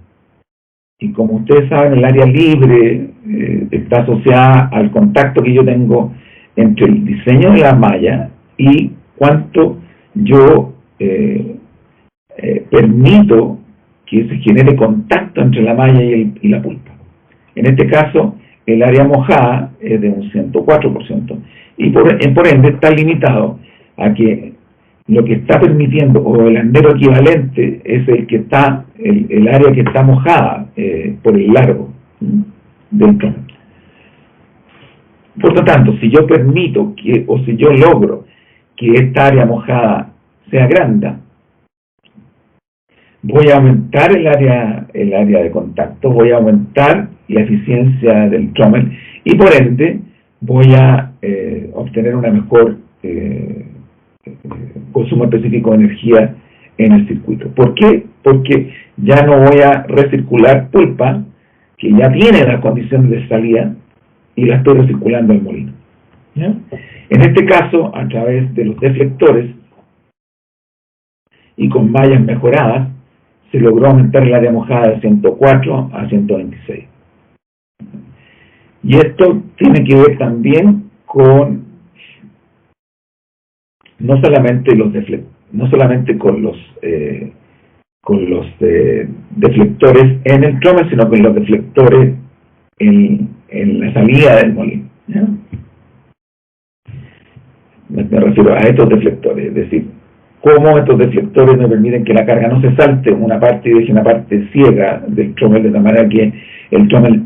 Y como ustedes saben, el área libre está asociada al contacto que yo tengo entre el diseño de la malla y cuánto yo permito que se genere contacto entre la malla y la pulpa. En este caso, el área mojada es de un 104%, y por ende está limitado a que lo que está permitiendo, o el andero equivalente, es el área que está mojada por el largo del trommel. Por lo tanto, si yo permito o si yo logro que esta área mojada sea grande, voy a aumentar el área de contacto, voy a aumentar la eficiencia del trommel, y por ende voy a obtener una mejor consumo específico de energía en el circuito. ¿Por qué? Porque ya no voy a recircular pulpa que ya tiene las condiciones de salida y la estoy recirculando al molino, ¿ya? En este caso, a través de los deflectores y con mallas mejoradas, se logró aumentar el área mojada de 104 a 126. Y esto tiene que ver también con no solamente con los deflectores en el trommel, sino con los deflectores en la salida del molino, ¿ya? Me refiero a estos deflectores, es decir, cómo estos deflectores me permiten que la carga no se salte una parte y deje una parte ciega del trommel, de tal manera que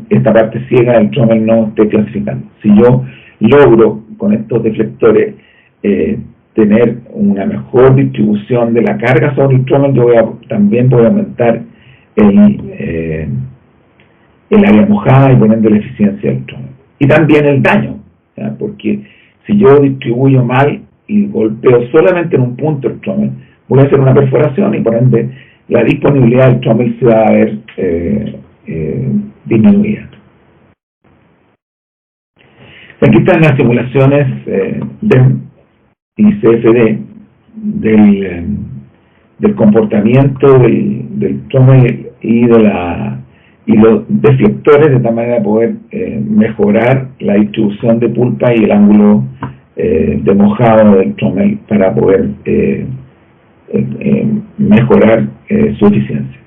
esta parte ciega del trommel no esté clasificando. Si yo logro con estos deflectores tener una mejor distribución de la carga sobre el trommel, yo también voy a aumentar el área mojada y por ende la eficiencia del trommel. Y también el daño, ¿ya? Porque si yo distribuyo mal y golpeo solamente en un punto el trommel, voy a hacer una perforación y por ende la disponibilidad del trommel se va a ver disminuida. Aquí están las simulaciones y CFD del comportamiento del trommel y los deflectores, de tal manera de poder mejorar la distribución de pulpa y el ángulo de mojado del trommel para poder mejorar su eficiencia.